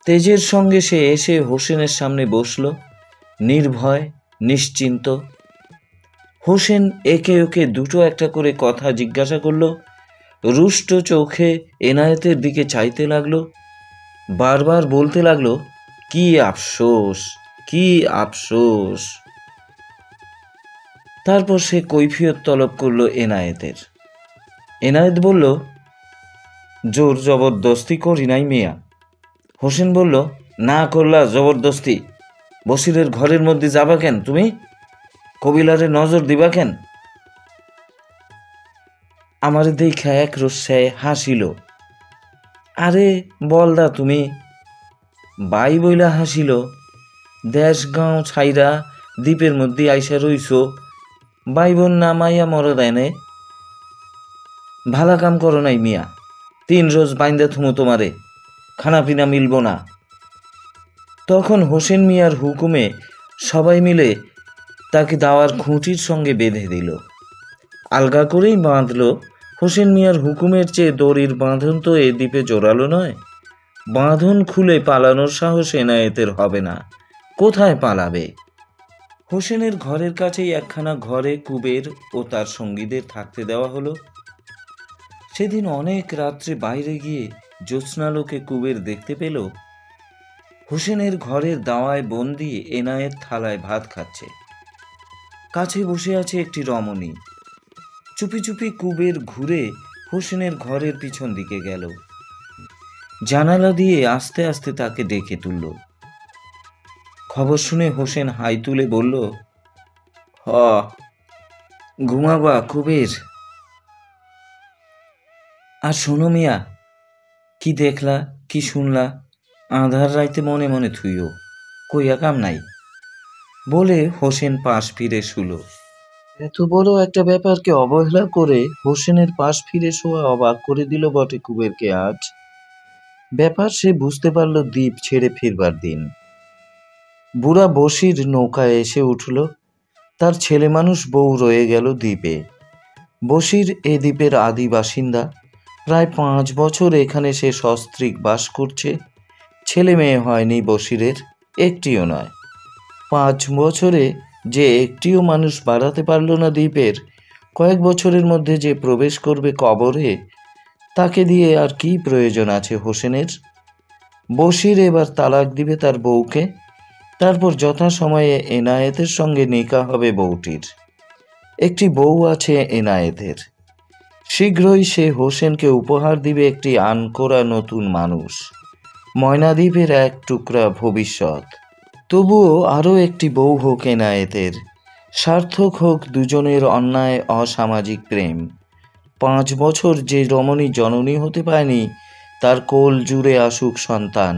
তেজের সঙ্গে সে এসে হোসেনের সামনে বসল, নির্ভয় নিশ্চিন্ত। হোসেন একে ওকে দুটো একটা করে কথা জিজ্ঞাসা করল। রুষ্ট চোখে এনায়েতের দিকে চাইতে লাগলো, বারবার বলতে লাগলো, কি আফসোস, কি আফসোস। তারপর সে কৈফিয়ত তলব করলো এনায়েতের। এনায়েত বলল, জোর জবরদস্তি করি নাই মিয়া। হোসেন বলল, না করলা জবরদস্তি, বশিরের ঘরের মধ্যে যাবা কেন তুমি? কবিলারে নজর দিবা কেন? আমার দেখা এক রস্যায় হাসিল। আরে বলদা তুমি, বাই বইলা হাসিল। দেশ গাঁও ছাইরা দ্বীপের মধ্যে আইসা রইছ, বাই বোন নামাইয়া মর দেনে। ভালা কাম করো নাই মিয়া, 3 রোজ বাইন্দা থুমো তোমারে, খানা পিনা মিলব না। তখন হোসেন মিয়ার হুকুমে সবাই মিলে তাকে দাওয়ার খুঁটির সঙ্গে বেঁধে দিল। আলগা করেই বাঁধল। হোসেন মিয়ার হুকুমের চেয়ে দড়ির বাঁধন তো এ দ্বীপে জোরালো নয়। বাঁধন খুলে পালানোর সাহস এনায়েতের হবে না। কোথায় পালাবে? হোসেনের ঘরের কাছেই একখানা ঘরে কুবের ও তার সঙ্গীদের থাকতে দেওয়া হলো। সেদিন অনেক রাত্রে বাইরে গিয়ে জ্যোৎস্নালোকে কুবের দেখতে পেল হোসেনের ঘরের দাওয়ায় বন্দি এনায়েত থালায় ভাত খাচ্ছে। কাছে বসে আছে একটি রমণী। চুপি চুপি কুবের ঘুরে হোসেনের ঘরের পিছন দিকে গেল। জানালা দিয়ে আস্তে আস্তে তাকে ডেকে তুলল। খবর শুনে হোসেন হাই তুলে বলল, হ ঘুমাবা কুবের? আর শোনো মিয়া, কি দেখলা কি শুনলা আধার রাইতে মনে মনে থুইও, কইয়া কাম নাই। বলে হোসেন পাশ ফিরে শুলো। এত বড় একটা ব্যাপারকে অবহেলা করে হোসেনের পাশ ফিরে শোয়া অবাক করে দিল বটে কুবেরকে। আজ ব্যাপার সে বুঝতে পারল দ্বীপ ছেড়ে ফিরবার দিন। বুড়া বশির নৌকায় এসে উঠল। তার ছেলে মানুষ বউ রয়ে গেল দ্বীপে। বশির এ দ্বীপের আদি বাসিন্দা। প্রায় 5 বছর এখানে সে সস্ত্রীক বাস করছে। ছেলে মেয়ে হয়নি বশিরের, একটিও নয়। 5 বছরে যে একটিও মানুষ বাড়াতে পারল না দ্বীপের, কয়েক বছরের মধ্যে যে প্রবেশ করবে কবরে, তাকে দিয়ে আর কি প্রয়োজন আছে হোসেনের? বশির এবার তালাক দিবে তার বউকে, তারপর যথাসময়ে এনায়েতের সঙ্গে নিকাহ হবে বউটির। একটি বউ আছে এনায়েতের। শীঘ্রই সে হোসেনকে উপহার দিবে একটি আনকোরা নতুন মানুষ, ময়নাদ্বীপের এক টুকরা ভবিষ্যৎ। তবুও আরও একটি বউ হোক এনায়েতের, সার্থক হোক দুজনের অন্যায় অসামাজিক প্রেম। 5 বছর যে রমণী জননী হতে পায়নি, তার কোল জুড়ে আসুক সন্তান,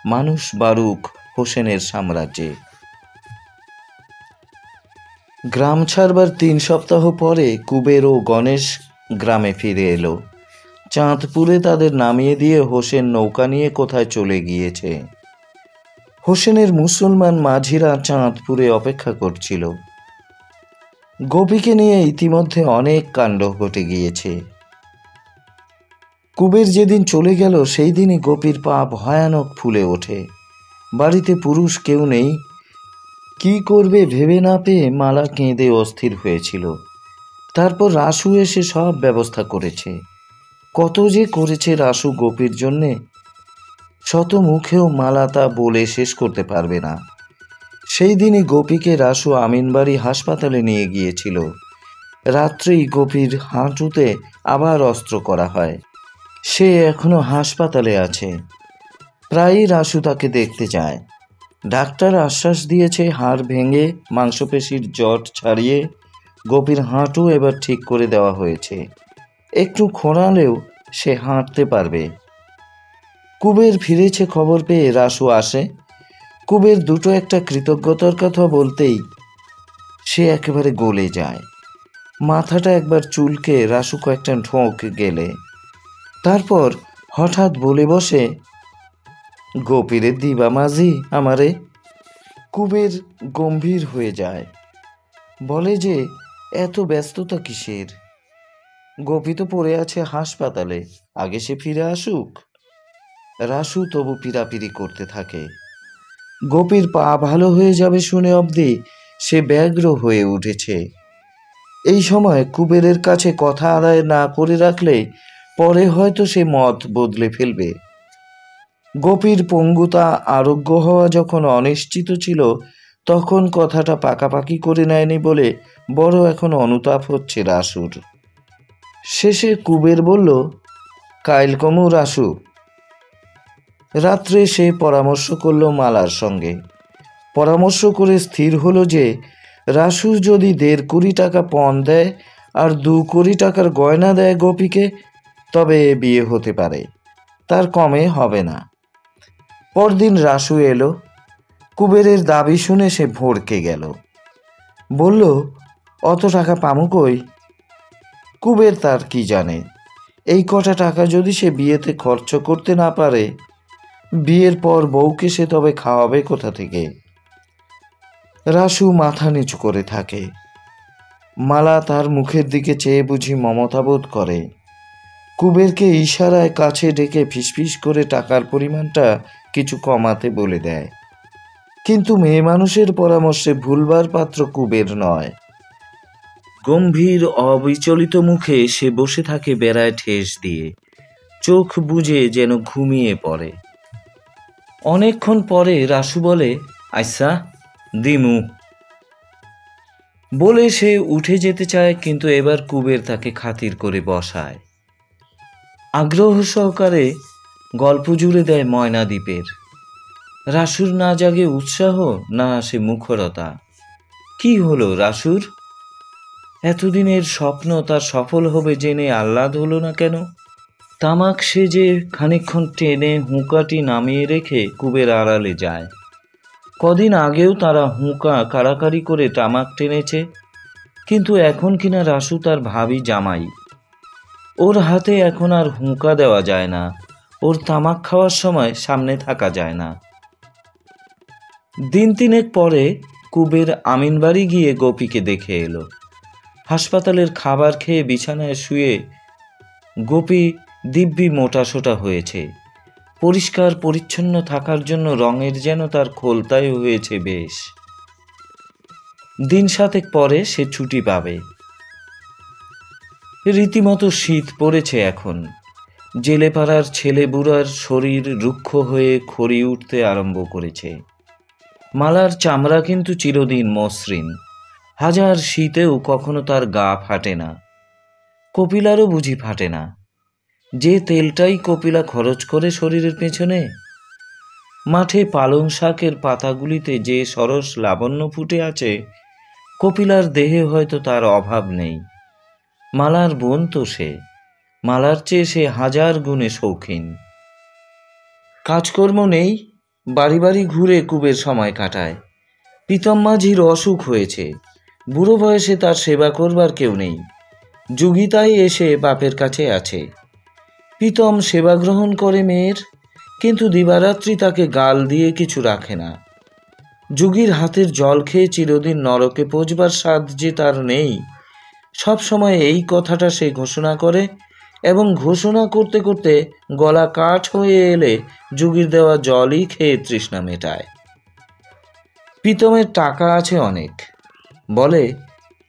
মানুষ বাড়ুক হোসেনের সাম্রাজ্যে। গ্রাম ছাড়বার 3 সপ্তাহ পরে কুবের ও গণেশ গ্রামে ফিরে এলো। চাঁদপুরে তাদের নামিয়ে দিয়ে হোসেন নৌকা নিয়ে কোথায় চলে গিয়েছে। হোসেনের মুসলমান মাঝিরা চাঁদপুরে অপেক্ষা করছিল। গোপীকে নিয়ে ইতিমধ্যে অনেক কাণ্ড ঘটে গিয়েছে। কুবের যেদিন চলে গেল সেই দিনই গোপীর পা ভয়ানক ফুলে ওঠে। বাড়িতে পুরুষ কেউ নেই। কি করবে ভেবে না পেয়ে মালা কেঁদে অস্থির হয়েছিল। তারপর রাসু এসে সব ব্যবস্থা করেছে। কত যে করেছে রাসু গোপীর জন্যে, শত মুখেও মালা তা বলে শেষ করতে পারবে না। সেই দিনই গোপীকে রাসু আমিনবাড়ি হাসপাতালে নিয়ে গিয়েছিল। রাত্রেই গোপীর হাঁটুতে আবার অস্ত্র করা হয়। সে এখনো হাসপাতালে আছে। প্রায়ই রাসু তাকে দেখতে যায়। ডাক্তার আশ্বাস দিয়েছে হাড় ভেঙে মাংসপেশির জট ছাড়িয়ে গোপীর হাঁটু এবার ঠিক করে দেওয়া হয়েছে। একটু খোঁড়ালেও সে হাঁটতে পারবে। কুবের ফিরেছে খবর পেয়ে রাসু আসে। কুবের দুটো একটা কৃতজ্ঞতার কথা বলতেই সে একেবারে গলে যায়। মাথাটা একবার চুলকে রাসু কয়েকটা ঠোক গেলে, তারপর হঠাৎ বলে বসে, গোপীরে দিবা মাঝি আমারে। কুবের গম্ভীর হয়ে যায়, বলে যে এত ব্যস্ততা কিসের? গোপী তো পড়ে আছে হাসপাতালে, আগে সে ফিরে আসুক। রাসু তবু পিরাপিরি করতে থাকে। গোপীর পা ভালো হয়ে যাবে শুনে অবধি সে ব্যগ্র হয়ে উঠেছে। এই সময় কুবেরের কাছে কথা আদায় না করে রাখলে পরে হয়তো সে মত বদলে ফেলবে। গোপীর পঙ্গুতা আরোগ্য হওয়া যখন অনিশ্চিত ছিল, তখন কথাটা পাকাপাকি করে নেয়নি বলে বড় এখন অনুতাপ হচ্ছে রাসুর। শেষে কুবের বলল, কাইল কমু রাসু। রাত্রে সে পরামর্শ করল মালার সঙ্গে। পরামর্শ করে স্থির হলো যে রাসু যদি 1.5 কোটি টাকা পণ দেয় আর 2 কোটি টাকার গয়না দেয় গোপীকে, তবে বিয়ে হতে পারে, তার কমে হবে না। পরদিন রাসু এলো। কুবেরের দাবি শুনে সে ভড়কে গেল। বলল, অত টাকা পামু কই? কুবের তার কি জানে? এই কটা টাকা যদি সে বিয়েতে খরচ করতে না পারে, বিয়ের পর বউকে সে তবে খাওয়াবে কোথা থেকে? রাসু মাথা নিচু করে থাকে। মালা তার মুখের দিকে চেয়ে বুঝি মমতাবোধ করে। কুবেরকে ইশারায় কাছে ডেকে ফিসফিস করে টাকার পরিমাণটা কিছু কমাতে বলে দেয়। কিন্তু মেয়ে মানুষের পরামর্শে ভুলবার পাত্র কুবের নয়। গম্ভীর অবিচলিত মুখে সে বসে থাকে বেড়ায় ঠেস দিয়ে, চোখ বুজে যেন ঘুমিয়ে পড়ে। অনেকক্ষণ পরে রাসু বলে, আচ্ছা দিমু। বলে সে উঠে যেতে চায়, কিন্তু এবার কুবের তাকে খাতির করে বসায়। আগ্রহ সহকারে গল্প জুড়ে দেয় ময়নাদ্বীপের। রাসুর না জাগে উৎসাহ, না আসে মুখরতা। কি হলো রাসুর? এতদিনের স্বপ্ন তার সফল হবে জেনে আহ্লাদ হলো না কেন? তামাক সেজে খানিকক্ষণ টেনে হুঁকাটি নামিয়ে রেখে কুবের আড়ালে যায়। কদিন আগেও তারা হুঁকা কাড়াকাড়ি করে তামাক টেনেছে, কিন্তু এখন কিনা রাসু তার ভাবি জামাই। ওর হাতে এখন আর হুঁকা দেওয়া যায় না, ওর তামাক খাওয়ার সময় সামনে থাকা যায় না। দিন 3 পরে কুবের আমিনবাড়ি গিয়ে গোপীকে দেখে এলো। হাসপাতালের খাবার খেয়ে বিছানায় শুয়ে গোপী দিব্যি মোটাসোটা হয়েছে। পরিষ্কার পরিচ্ছন্ন থাকার জন্য রঙের যেন তার খোলতায় হয়েছে বেশ। দিন 7 পরে সে ছুটি পাবে। রীতিমতো শীত পড়েছে এখন। জেলেপাড়ার ছেলে বুড়ার শরীর রুক্ষ হয়ে খড়ি উঠতে আরম্ভ করেছে। মালার চামড়া কিন্তু চিরদিন মসৃণ, হাজার শীতেও কখনো তার গা ফাটে না। কপিলারও বুঝি ফাটে না, যে তেলটাই কপিলা খরচ করে শরীরের পেছনে। মাঠে পালং শাকের পাতাগুলিতে যে সরস লাবণ্য ফুটে আছে, কপিলার দেহে হয়তো তার অভাব নেই। মালার বোন তো সে, মালার চেয়ে সে 1000 গুণে শৌখিন। কাজকর্ম নেই, বাড়ি বাড়ি ঘুরে কুবের সময় কাটায়। প্রীতম মাঝির অসুখ হয়েছে, বুড়ো বয়সে তার সেবা করবার কেউ নেই। যুগিতাই এসে বাপের কাছে আছে। প্রীতম সেবা গ্রহণ করে মেয়ের, কিন্তু দিবারাত্রি তাকে গাল দিয়ে কিছু রাখে না। যুগীর হাতের জল খেয়ে চিরদিন নরকে পৌঁছবার সাধ যে তার নেই, সব সময় এই কথাটা সে ঘোষণা করে, এবং ঘোষণা করতে করতে গলা কাঠ হয়ে এলে যুগীর দেওয়া জলই খেয়ে তৃষ্ণা মেটায়। প্রীতমের টাকা আছে অনেক, বলে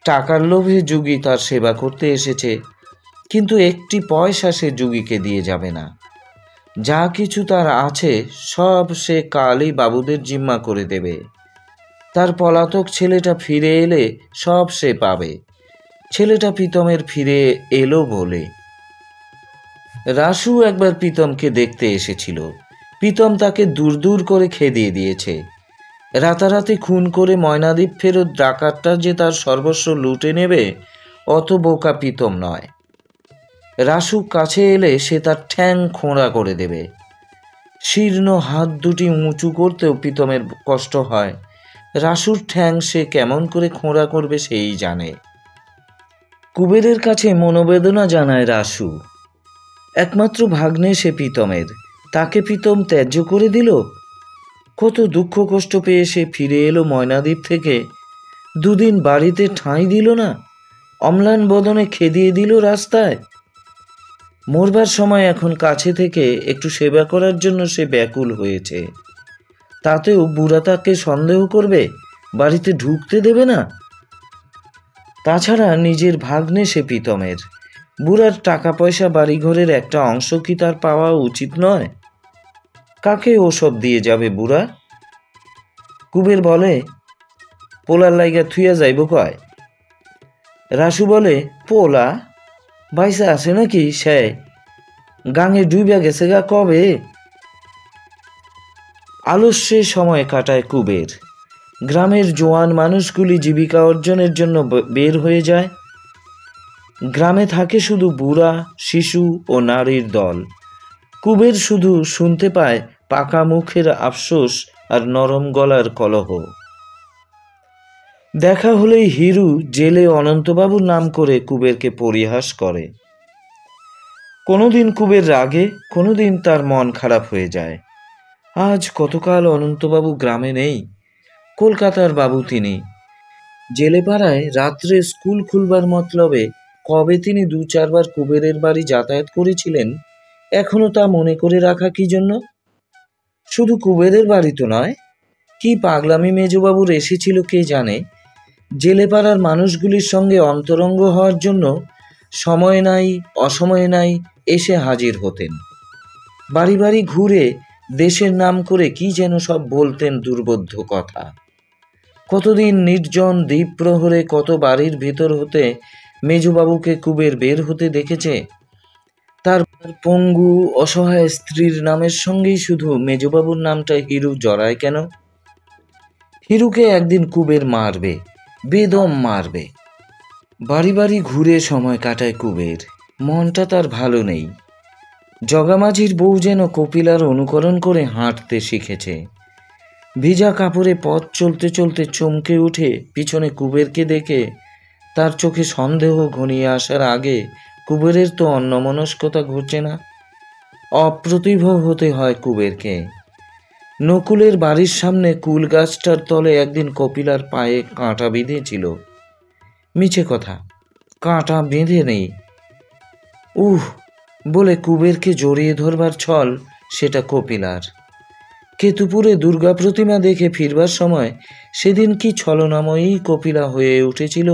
টাকার লোভে যুগী তার সেবা করতে এসেছে, কিন্তু একটি পয়সা সে যোগীকে দিয়ে যাবে না। যা কিছু তার আছে সব সে কালই বাবুদের জিম্মা করে দেবে। তার পলাতক ছেলেটা ফিরে এলে সব সে পাবে। ছেলেটা প্রীতমের ফিরে এলো বলে। রাসু একবার প্রীতমকে দেখতে এসেছিল। প্রীতম তাকে দূর দূর করে খেদিয়ে দিয়েছে। রাতারাতি খুন করে ময়নাদ্বীপ ফেরত ডাকাতটা যে তার সর্বস্ব লুটে নেবে, অত বোকা প্রীতম নয়। রাসু কাছে এলে সে তার ঠ্যাং খোঁড়া করে দেবে। শীর্ণ হাত দুটি উঁচু করতেও প্রীতমের কষ্ট হয়। রাসুর ঠ্যাং সে কেমন করে খোঁড়া করবে সেই জানে। কুবেরের কাছে মনোবেদনা জানায় রাসু। একমাত্র ভাগ্নে সে প্রীতমের, তাকে প্রীতম ত্যায্য করে দিল। কত দুঃখ কষ্ট পেয়ে সে ফিরে এলো ময়নাদ্বীপ থেকে। দুদিন বাড়িতে ঠাঁই দিল না, অম্লান বদনে খেদিয়ে দিল রাস্তায়। মরবার সময় এখন কাছে থেকে একটু সেবা করার জন্য সে ব্যাকুল হয়েছে। তাতেও বুড়া তাকে সন্দেহ করবে, বাড়িতে ঢুকতে দেবে না। তাছাড়া নিজের ভাগ্নে সে প্রীতমের, বুড়ার টাকা পয়সা বাড়িঘরের একটা অংশ কি তার পাওয়া উচিত নয়? কাকে ওসব দিয়ে যাবে বুড়া? কুবের বলে, পোলার লাইগা থুইয়া যাইব কয়? রাসু বলে, পোলা বাইসা আছে নাকি সে? গাঙে ডুইবা গেছে গা কবে। আলস্যে সময় কাটায় কুবের। গ্রামের জোয়ান মানুষগুলি জীবিকা অর্জনের জন্য বের হয়ে যায়। গ্রামে থাকে শুধু বুড়া, শিশু ও নারীর দল। কুবের শুধু শুনতে পায় পাকা মুখের আফসোস আর নরম গলার কলহ। দেখা হলেই হিরু জেলে অনন্তবাবুর নাম করে কুবেরকে পরিহাস করে। কোনোদিন কুবের রাগে, কোনোদিন তার মন খারাপ হয়ে যায়। আজ কতকাল অনন্তবাবু গ্রামে নেই, কলকাতার বাবু তিনি। জেলেপাড়ায় রাত্রে স্কুল খুলবার মতলবে কবে তিনি 2-4 বার কুবেরের বাড়ি যাতায়াত করেছিলেন, এখনো তা মনে করে রাখা কি জন্য? শুধু কুবেরের বাড়ি তো নয়, কি পাগলামি মেজবাবুর এসেছিল কে জানে। জেলেপাড়ার মানুষগুলির সঙ্গে অন্তরঙ্গ হওয়ার জন্য সময় নাই অসময়ে নাই এসে হাজির হতেন। বাড়ি বাড়ি ঘুরে দেশের নাম করে কি যেন সব বলতেন দুর্বোধ্য কথা। কতদিন নির্জন দ্বীপ প্রহরে কত বাড়ির ভেতর হতে মেজবাবুকে কুবের বের হতে দেখেছে। তার পঙ্গু অসহায় স্ত্রীর নামের সঙ্গেই শুধু মেজবাবুর নামটা হিরু জড়ায় কেন? হিরুকে একদিন কুবের মারবে, বেদম মারবে। বাড়ি বাড়ি ঘুরে সময় কাটায় কুবের, মনটা তার ভালো নেই। জগামাঝির বউ যেন কপিলার অনুকরণ করে হাঁটতে শিখেছে। ভিজা কাপড়ে পথ চলতে চলতে চমকে উঠে পিছনে কুবেরকে দেখে তার চোখে সন্দেহ ঘনিয়ে আসার আগে কুবেরের তো অন্যমনস্কতা ঘটছে না। অপ্রতিভ হতে হয় কুবেরকে। নকুলের বাড়ির সামনে কুল গাছটার তলে একদিন কপিলার পায়ে কাঁটা বিঁধেছিল। মিছে কথা, কাঁটা বেঁধে নেই। বলে কুবেরকে জড়িয়ে ধরবার ছল সেটা কপিলার। কেতুপুরে দুর্গা প্রতিমা দেখে ফিরবার সময় সেদিন কি ছলনাময়ী কপিলা হয়ে উঠেছিল।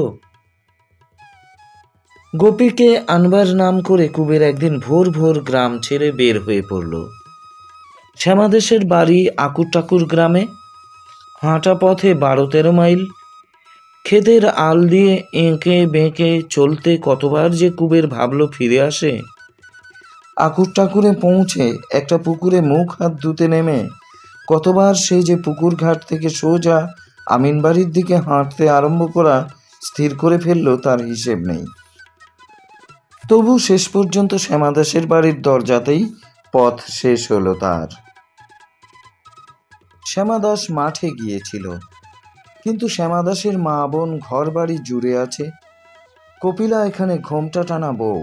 গোপীকে আনবার নাম করে কুবের একদিন ভোর ভোর গ্রাম ছেড়ে বের হয়ে পড়ল। শ্যামাদেশের বাড়ি আকুর গ্রামে। হাঁটা পথে 12-13 মাইল। ক্ষেতের আল দিয়ে এঁকে বেঁকে চলতে কতবার যে কুবের ভাবল ফিরে আসে। আকুরে পৌঁছে একটা পুকুরে মুখ হাত ধুতে নেমে কতবার সে যে পুকুর ঘাট থেকে সোজা আমিনবাড়ির দিকে হাঁটতে আরম্ভ করা স্থির করে ফেলল তার হিসেব নেই। তবু শেষ পর্যন্ত শ্যামাদাসের বাড়ির দরজাতেই পথ শেষ হলো তার। শ্যামাদাস মাঠে গিয়েছিল, কিন্তু শ্যামাদাসের মা বোন ঘর বাড়ি জুড়ে আছে। কপিলা এখানে ঘোমটা টানা বউ।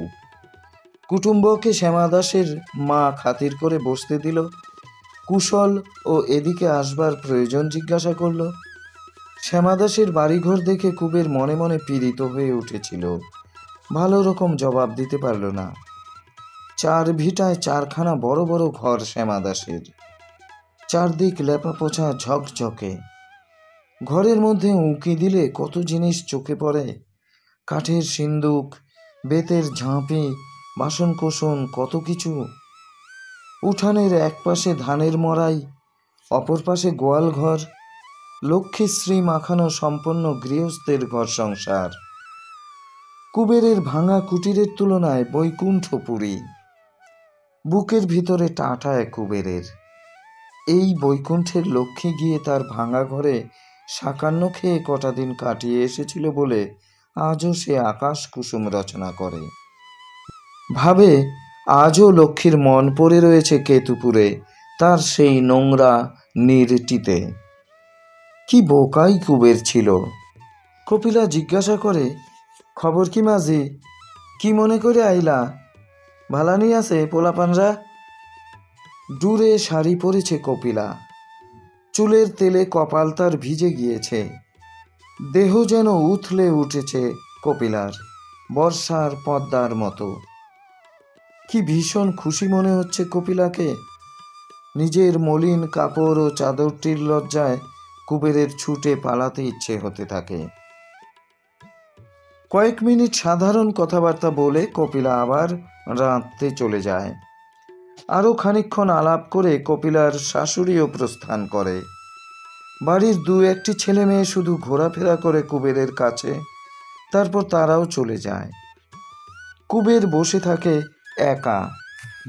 কুটুম্বকে শ্যামাদাসের মা খাতির করে বসতে দিল। কুশল ও এদিকে আসবার প্রয়োজন জিজ্ঞাসা করল। শ্যামাদাসের বাড়িঘর দেখে কুবের মনে মনে পীড়িত হয়ে উঠেছিল, ভালো রকম জবাব দিতে পারল না। 4 ভিটায় 4খানা বড় বড় ঘর শ্যামাদাসের, চারদিক লেপা পোছা ঝকঝকে। ঘরের মধ্যে উঁকি দিলে কত জিনিস চোখে পড়ে। কাঠের সিন্দুক, বেতের ঝাঁপি, বাসনকোসন, কত কিছু। উঠানের এক পাশে ধানের মড়াই, অপর পাশে গোয়াল ঘর, লক্ষ্মীশ্রী মাখানো সম্পন্ন গৃহস্থের ঘর সংসার। কুবেরের ভাঙা কুটিরের তুলনায় বৈকুণ্ঠপুরী। বুকের ভিতরে টাটায় কুবেরের। এই বৈকুণ্ঠের লক্ষ্মী গিয়ে তার ভাঙা ঘরে সাকান্ন খেয়ে কটা দিন কাটিয়ে এসেছিল বলে আজও সে আকাশ কুসুম রচনা করে। ভাবে আজও লক্ষ্মীর মন পড়ে রয়েছে কেতুপুরে, তার সেই নোংরা নীরটিতে। কি বোকাই কুবের ছিল। কপিলা জিজ্ঞাসা করে, খবর কি মাঝি? কি মনে করে আইলা? ভালানি আছে পোলাপানরা? দূরে শাড়ি পরেছে কপিলা, চুলের তেলে কপাল তার ভিজে গিয়েছে, দেহ যেন উথলে উঠেছে কপিলার, বর্ষার পদ্মার মতো। কি ভীষণ খুশি মনে হচ্ছে কপিলাকে। নিজের মলিন কাপড় ও চাদরটির লজ্জায় কুবেরের ছুটে পালাতে ইচ্ছে হতে থাকে। কয়েক মিনিট সাধারণ কথাবার্তা বলে কপিলা আবার রাঁধতে চলে যায়। আরও খানিকক্ষণ আলাপ করে কপিলার শাশুড়িও প্রস্থান করে। বাড়ির দু একটি ছেলে মেয়ে শুধু ঘোরাফেরা করে কুবেরের কাছে, তারপর তারাও চলে যায়। কুবের বসে থাকে একা।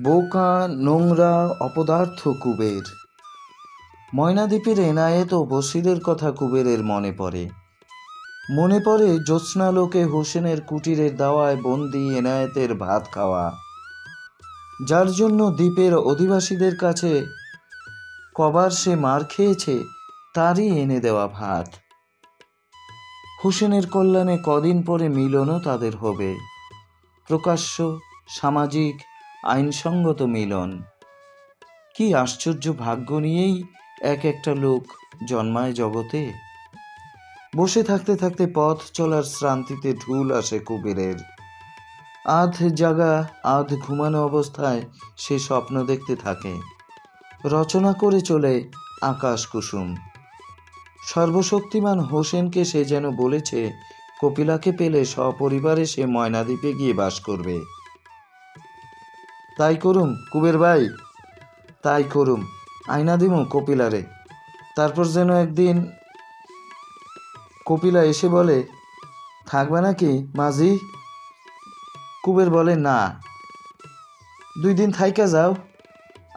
বোকা, নোংরা, অপদার্থ কুবের। ময়নাদ্বীপের এনায়েত ও বসিরের কথা কুবেরের মনে পড়ে। মনে পড়ে জ্যোৎস্নালোকে হোসেনের কুটিরের দাওয়ায় বন্দি এনায়েতের ভাত খাওয়া, যার জন্য দ্বীপের অধিবাসীদের কাছে কবার সে মার খেয়েছে তারই এনে দেওয়া ভাত। হোসেনের কল্যাণে কদিন পরে মিলনও তাদের হবে, প্রকাশ্য, সামাজিক, আইনসঙ্গত মিলন। কি আশ্চর্য ভাগ্য নিয়েই এক একটা লোক জন্মায় জগতে। বসে থাকতে থাকতে পথ চলার শ্রান্তিতে ঢুল আসে কুবেরের। আধ জাগা আধ ঘুমানো অবস্থায় সে স্বপ্ন দেখতে থাকে, রচনা করে চলে আকাশ কুসুম। সর্বশক্তিমান হোসেনকে সে যেন বলেছে কপিলাকে পেলে সপরিবারে সে ময়নাদ্বীপে গিয়ে বাস করবে। তাই করুম কুবের ভাই, তাই করুম, আইনা দিমু কপিলারে। তারপর যেন একদিন কপিলা এসে বলে, থাকবে নাকি মাঝি? কুবের বলে, না, 2 দিন থাইকা যাও।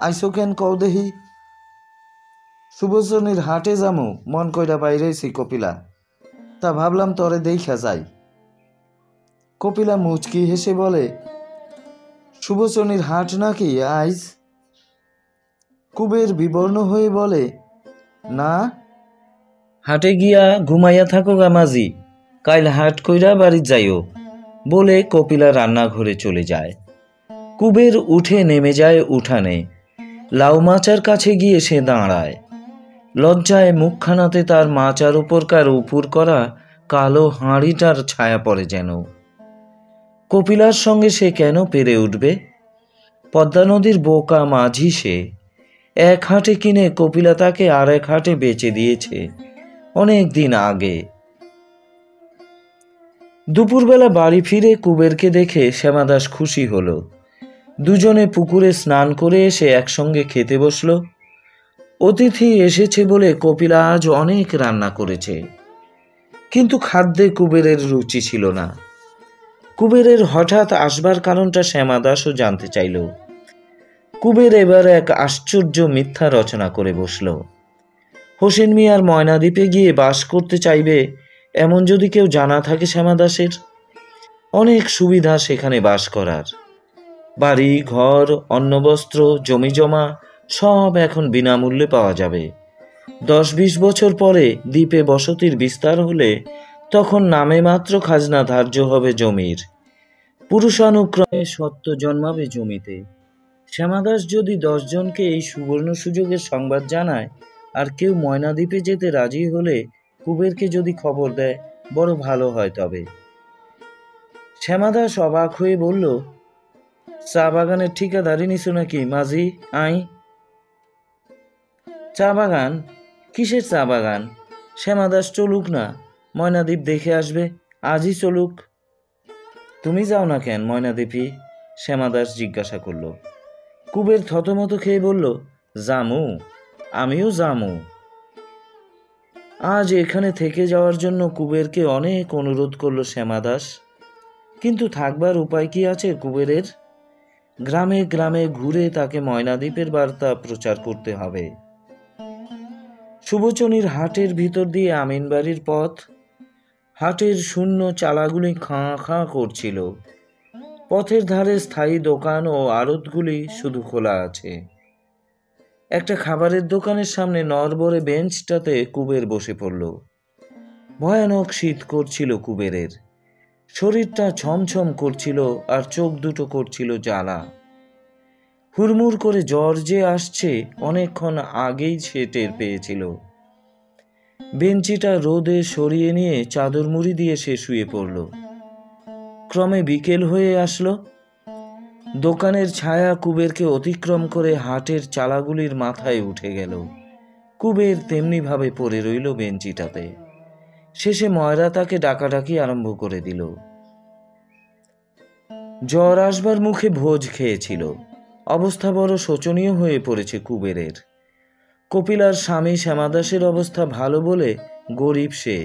আইসো কেন কও দেহি? সুবচনের হাটে যামু মন কইরা বাইরেছি কপিলা, তা ভাবলাম তরে দেইখা যাই। কপিলা মুচকি হেসে বলে, সুবচনের হাট নাকি আইজ? কুবের বিবর্ণ হয়ে বলে, না, হাটে গিয়া ঘুমাইয়া থাকো গা মাঝি, কাইল হাট কইরা বাড়ি যাইও, বলে কপিলা রান্নাঘরে চলে যায়। কুবের উঠে নেমে যায় উঠানে। লাউ মাচার কাছে গিয়ে সে দাঁড়ায়। লজ্জায় মুখখানাতে তার মাচার উপরকার উপুর করা কালো হাঁড়িটার ছায়া পড়ে যেন। কপিলার সঙ্গে সে কেন পেরে উঠবে? পদ্মা নদীর বোকা মাঝি সে। এক হাটে কিনে কপিলা তাকে আর এক হাটে বেচে দিয়েছে অনেক দিন আগে। দুপুরবেলা বাড়ি ফিরে কুবেরকে দেখে শ্যামাদাস খুশি হলো। দুজনে পুকুরে স্নান করে এসে একসঙ্গে খেতে বসল। অতিথি এসেছে বলে কপিলা আজ অনেক রান্না করেছে, কিন্তু খাদ্যে কুবেরের রুচি ছিল না। কুবেরের হঠাৎ আসবার কারণটা শ্যামাদাসও জানতে চাইল। কুবের এবার এক আশ্চর্য মিথ্যা রচনা করে বসল। হোসেন মিয়ার ময়নাদ্বীপে গিয়ে বাস করতে চাইবে এমন যদি কেউ জানা থাকে শ্যামাদাসের, অনেক সুবিধা সেখানে বাস করার। বাড়ি ঘর, অন্নবস্ত্র, জমি জমা সব এখন বিনামূল্যে পাওয়া যাবে। 10-20 বছর পরে দ্বীপে বসতির বিস্তার হলে তখন নামে মাত্র খাজনা ধার্য হবে জমির। পুরুষানুক্রমে সত্য জন্মাবে জমিতে। শ্যামাদাস যদি 10 জনকে এই সুবর্ণ সুযোগের সংবাদ জানায়, আর কেউ ময়নাদ্বীপে যেতে রাজি হলে কুবেরকে যদি খবর দেয়, বড় ভালো হয়। তবে শ্যামাদাস অবাক হয়ে বলল, চা বাগানের ঠিকাদারি নিছো নাকি মাঝি? আই, চা বাগান? কিসের চা বাগান? শ্যামাদাস চলুক না, ময়নাদ্বীপ দেখে আসবে, আজই চলুক। তুমি যাও না কেন ময়নাদেবী? শ্যামাদাস জিজ্ঞাসা করল। কুবের থতমত খেয়ে বলল, জামু, আমিও জামু। আজ এখানে থেকে যাওয়ার জন্য কুবেরকে অনেক অনুরোধ করল শ্যামাদাস, কিন্তু থাকবার উপায় কি আছে কুবেরের? গ্রামে গ্রামে ঘুরে তাকে ময়নাদ্বীপের বার্তা প্রচার করতে হবে। সুবচনীর হাটের ভিতর দিয়ে আমিনবাড়ির পথ। হাটের শূন্য চালাগুলি খাঁ খাঁ করছিল। পথের ধারে স্থায়ী দোকান ও আড়তগুলি শুধু খোলা আছে। একটা খাবারের দোকানের সামনে নড়বড়ে বেঞ্চটাতে কুবের বসে পড়ল। ভয়ানক শীত করছিল কুবেরের। শরীরটা ছমছম করছিল আর চোখ দুটো করছিল জ্বালা। হুড়মুড় করে জ্বর যে আসছে অনেকক্ষণ আগেই সে টের পেয়েছিল। বেঞ্চিটা রোদে সরিয়ে নিয়ে চাদর মুড়ি দিয়ে সে শুয়ে পড়ল। ক্রমে বিকেল হয়ে আসলো। দোকানের ছায়া কুবেরকে অতিক্রম করে হাটের চালাগুলির মাথায় উঠে গেল। কুবের তেমনি ভাবে পড়ে রইল বেঞ্চিটাতে। শেষে ময়রা তাকে ডাকাডাকি আরম্ভ করে দিল। জ্বর আসবার মুখে ভোজ খেয়েছিল। অবস্থা বড় শোচনীয় হয়ে পড়েছে কুবেরের। কপিলার স্বামী শ্যামাদাসের অবস্থা ভালো বলে গরিব সে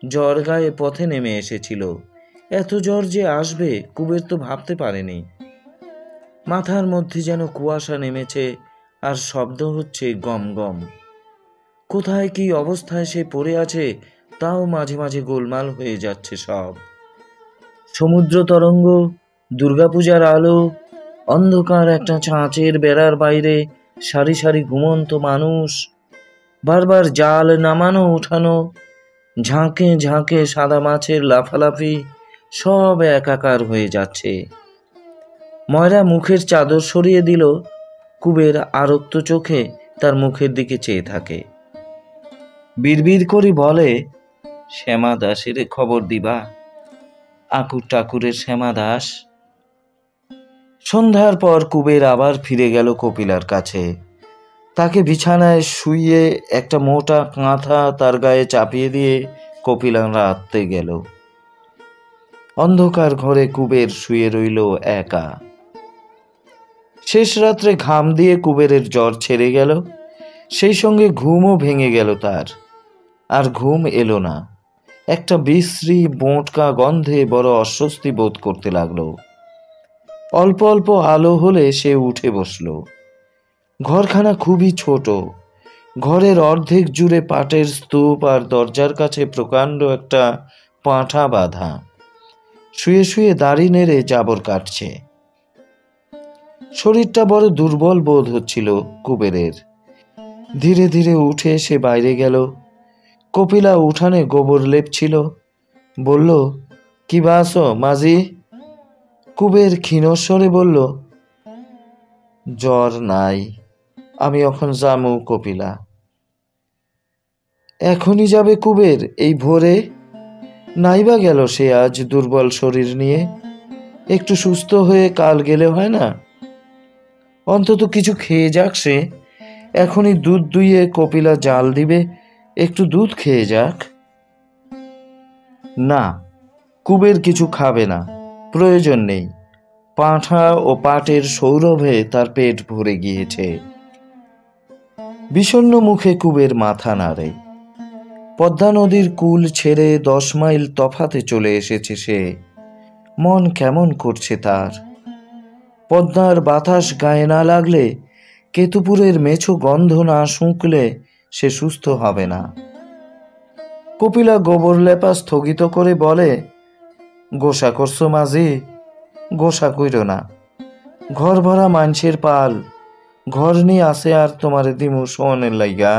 জ্বর গায়ে পথে নেমে এসেছিল। এত জ্বর যে আসবে কুবের তো ভাবতে পারেনি। মাথার মধ্যে যেন কুয়াশা নেমেছে আর শব্দ হচ্ছে গম গম। কোথায় কি অবস্থায় সে পড়ে আছে তাও মাঝে মাঝে গোলমাল হয়ে যাচ্ছে সব। সমুদ্র তরঙ্গ, দুর্গাপূজার আলো, অন্ধকার একটা ছাঁচের বেড়ার বাইরে সারি সারি ঘুমন্ত মানুষ, বারবার জাল নামানো উঠানো, ঝাঁকে ঝাঁকে সাদা মাছের লাফালাফি, সব একাকার হয়ে যাচ্ছে। ময়রা মুখের চাদর সরিয়ে দিল। কুবের আরক্ত চোখে তার মুখের দিকে চেয়ে থাকে। বিড়বিড় করে বলে, শ্যামা দাসের খবর দিবা? আকুর ঠাকুরের শ্যামা দাস। সন্ধ্যার পর কুবের আবার ফিরে গেল কপিলার কাছে। তাকে বিছানায় শুইয়ে একটা মোটা কাঁথা তার গায়ে চাপিয়ে দিয়ে কপিলা রাতে গেল। অন্ধকার ঘরে কুবের শুয়ে রইল একা। শেষ রাত্রে ঘাম দিয়ে কুবেরের জ্বর ছেড়ে গেল। সেই সঙ্গে ঘুমও ভেঙে গেল তার। আর ঘুম এলো না। একটা বিশ্রী বোঁটকা গন্ধে বড় অস্বস্তি বোধ করতে লাগলো। অল্প অল্প আলো হলে সে উঠে বসল। ঘরখানা খুবই ছোট। ঘরের অর্ধেক জুড়ে পাটের স্তূপ আর দরজার কাছে প্রকাণ্ড একটা পাঁঠা বাঁধা। শুয়ে শুয়ে দাড়ি নেড়ে জাবর কাটছে। শরীরটা বড় দুর্বল বোধ হচ্ছিল কুবেরের। ধীরে ধীরে উঠে সে বাইরে গেল। কপিলা উঠানে গোবর লেপছিল। বলল, কি বাসো মাঝি? কুবের ক্ষীণস্বরে বলল, জ্বর নাই, আমি এখন যামু কপিলা। এখনই যাবে কুবের এই ভোরে? নাইবা গেল সে আজ দুর্বল শরীর নিয়ে? একটু সুস্থ হয়ে কাল গেলে হয় না? অন্তত কিছু খেয়ে যাক সে। এখনই দুধ দুইয়ে কপিলা জাল দিবে, একটু দুধ খেয়ে যাক। না, কুবের কিছু খাবে না, প্রয়োজন নেই। পাঁঠা ও পাটের সৌরভে তার পেট ভরে গিয়েছে। বিষণ্ণ মুখে কুবের মাথা নাড়ে। পদ্মা নদীর কূল ছেড়ে 10 মাইল তফাতে চলে এসেছে সে। মন কেমন করছে তার। পদ্মার বাতাস গায়ে না লাগলে, কেতুপুরের মেছো গন্ধ না শুঁকলে সে সুস্থ হবে না। কপিলা গোবর লেপা স্থগিত করে বলে, গোসা করছো মাঝি? গোসা কইরো না। ঘর ভরা মানুষের পাল, ঘর নিয়ে আসে আর তোমারে দিমু শোনের লাইগা।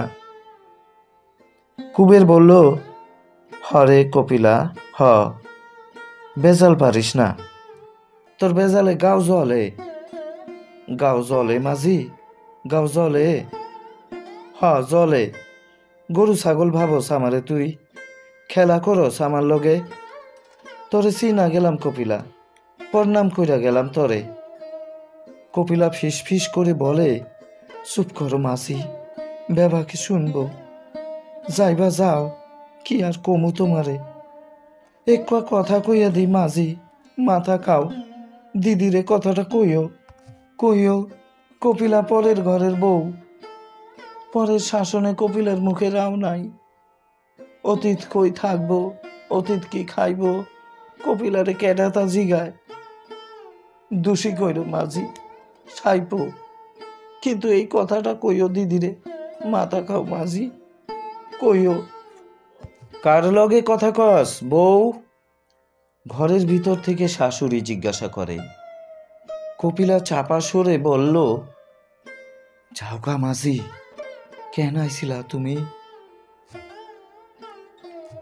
কুবের বলল, হরে কপিলা হ, বেজাল পারিস না। তোর বেজালে গাও জলে। গাও জলে মাঝি, গাও জলে। হ জলে। গরু ছাগল ভাবস আমারে তুই? খেলা করস আমার লগে? তোরে চিনা গেলাম কপিলা, প্রণাম কইরা গেলাম তোরে। কপিলা ফিস ফিস করে বলে, চুপ করো মাসি, বেবাকে শুনবো। যাইবা যাও, কি আর কমু তোমারে। এক কথা কইয়া দিই মাঝি, মাথা খাও, দিদিরে কথাটা কইও, কইও কপিলা পরের ঘরের বউ, পরের শাসনে কপিলার মুখে রাও নাই। অতীত কই থাকবো, অতীত কি খাইব, কপিলারে কেডা তা জিগায়। দোষী কইর মাঝি, সাইপো, কিন্তু এই কথাটা কইও দিদিরে, মাথা খাও মাঝি, কইও। কার লগে কথা কস বউ? ঘরের ভিতর থেকে শাশুড়ি জিজ্ঞাসা করে। কপিলা চাপা সরে বলল, যাওগা মাঝি, কেন আইছিলা তুমি?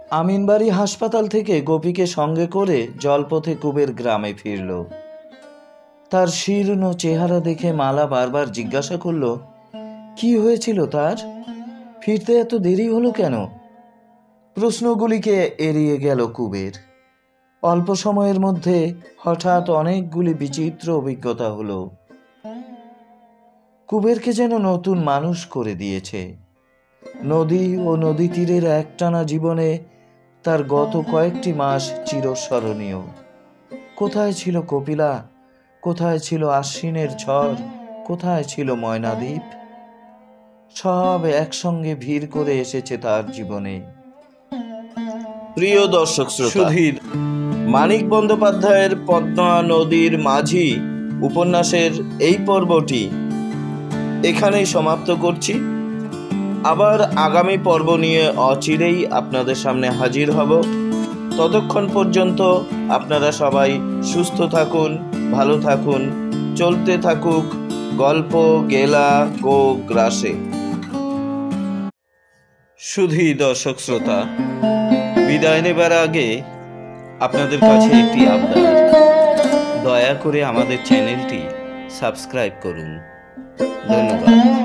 আমিনবাড়ি হাসপাতাল থেকে গোপীকে সঙ্গে করে জলপথে কুবের গ্রামে ফিরল। তার শীর্ণ চেহারা দেখে মালা বারবার জিজ্ঞাসা করল, কি হয়েছিল তার? ফিরতে এত দেরি হলো কেন? প্রশ্নগুলিকে এড়িয়ে গেল কুবের। অল্প সময়ের মধ্যে হঠাৎ অনেকগুলি বিচিত্র অভিজ্ঞতা হলো। কুবেরকে যেন নতুন মানুষ করে দিয়েছে। নদী ও নদী তীরের একটানা জীবনে তার গত কয়েকটি মাস চিরস্মরণীয়। কোথায় ছিল কপিলা? কোথায় ছিল আশ্বিনের ঝড়? কোথায় ছিল ময়নাদ্বীপ? সব একসঙ্গে ভিড় করে এসেছে তার জীবনে। প্রিয় দর্শক শ্রোতা, মানিক বন্দ্যোপাধ্যায়ের পদ্মা নদীর মাঝি উপন্যাসের এই পর্বটি এখানেই সমাপ্ত করছি। আবার আগামী পর্ব নিয়ে অচিরেই আপনাদের সামনে হাজির হব। ততক্ষণ পর্যন্ত আপনারা সবাই সুস্থ থাকুন, ভালো থাকুন, চলতে থাকুক গল্প গেলা গো গ্রাসে। শুধুই দর্শক শ্রোতা, বিদায় নেবার আগে আপনাদের কাছে একটি আবদার, দয়া করে আমাদের চ্যানেলটি সাবস্ক্রাইব করুন। ধন্যবাদ।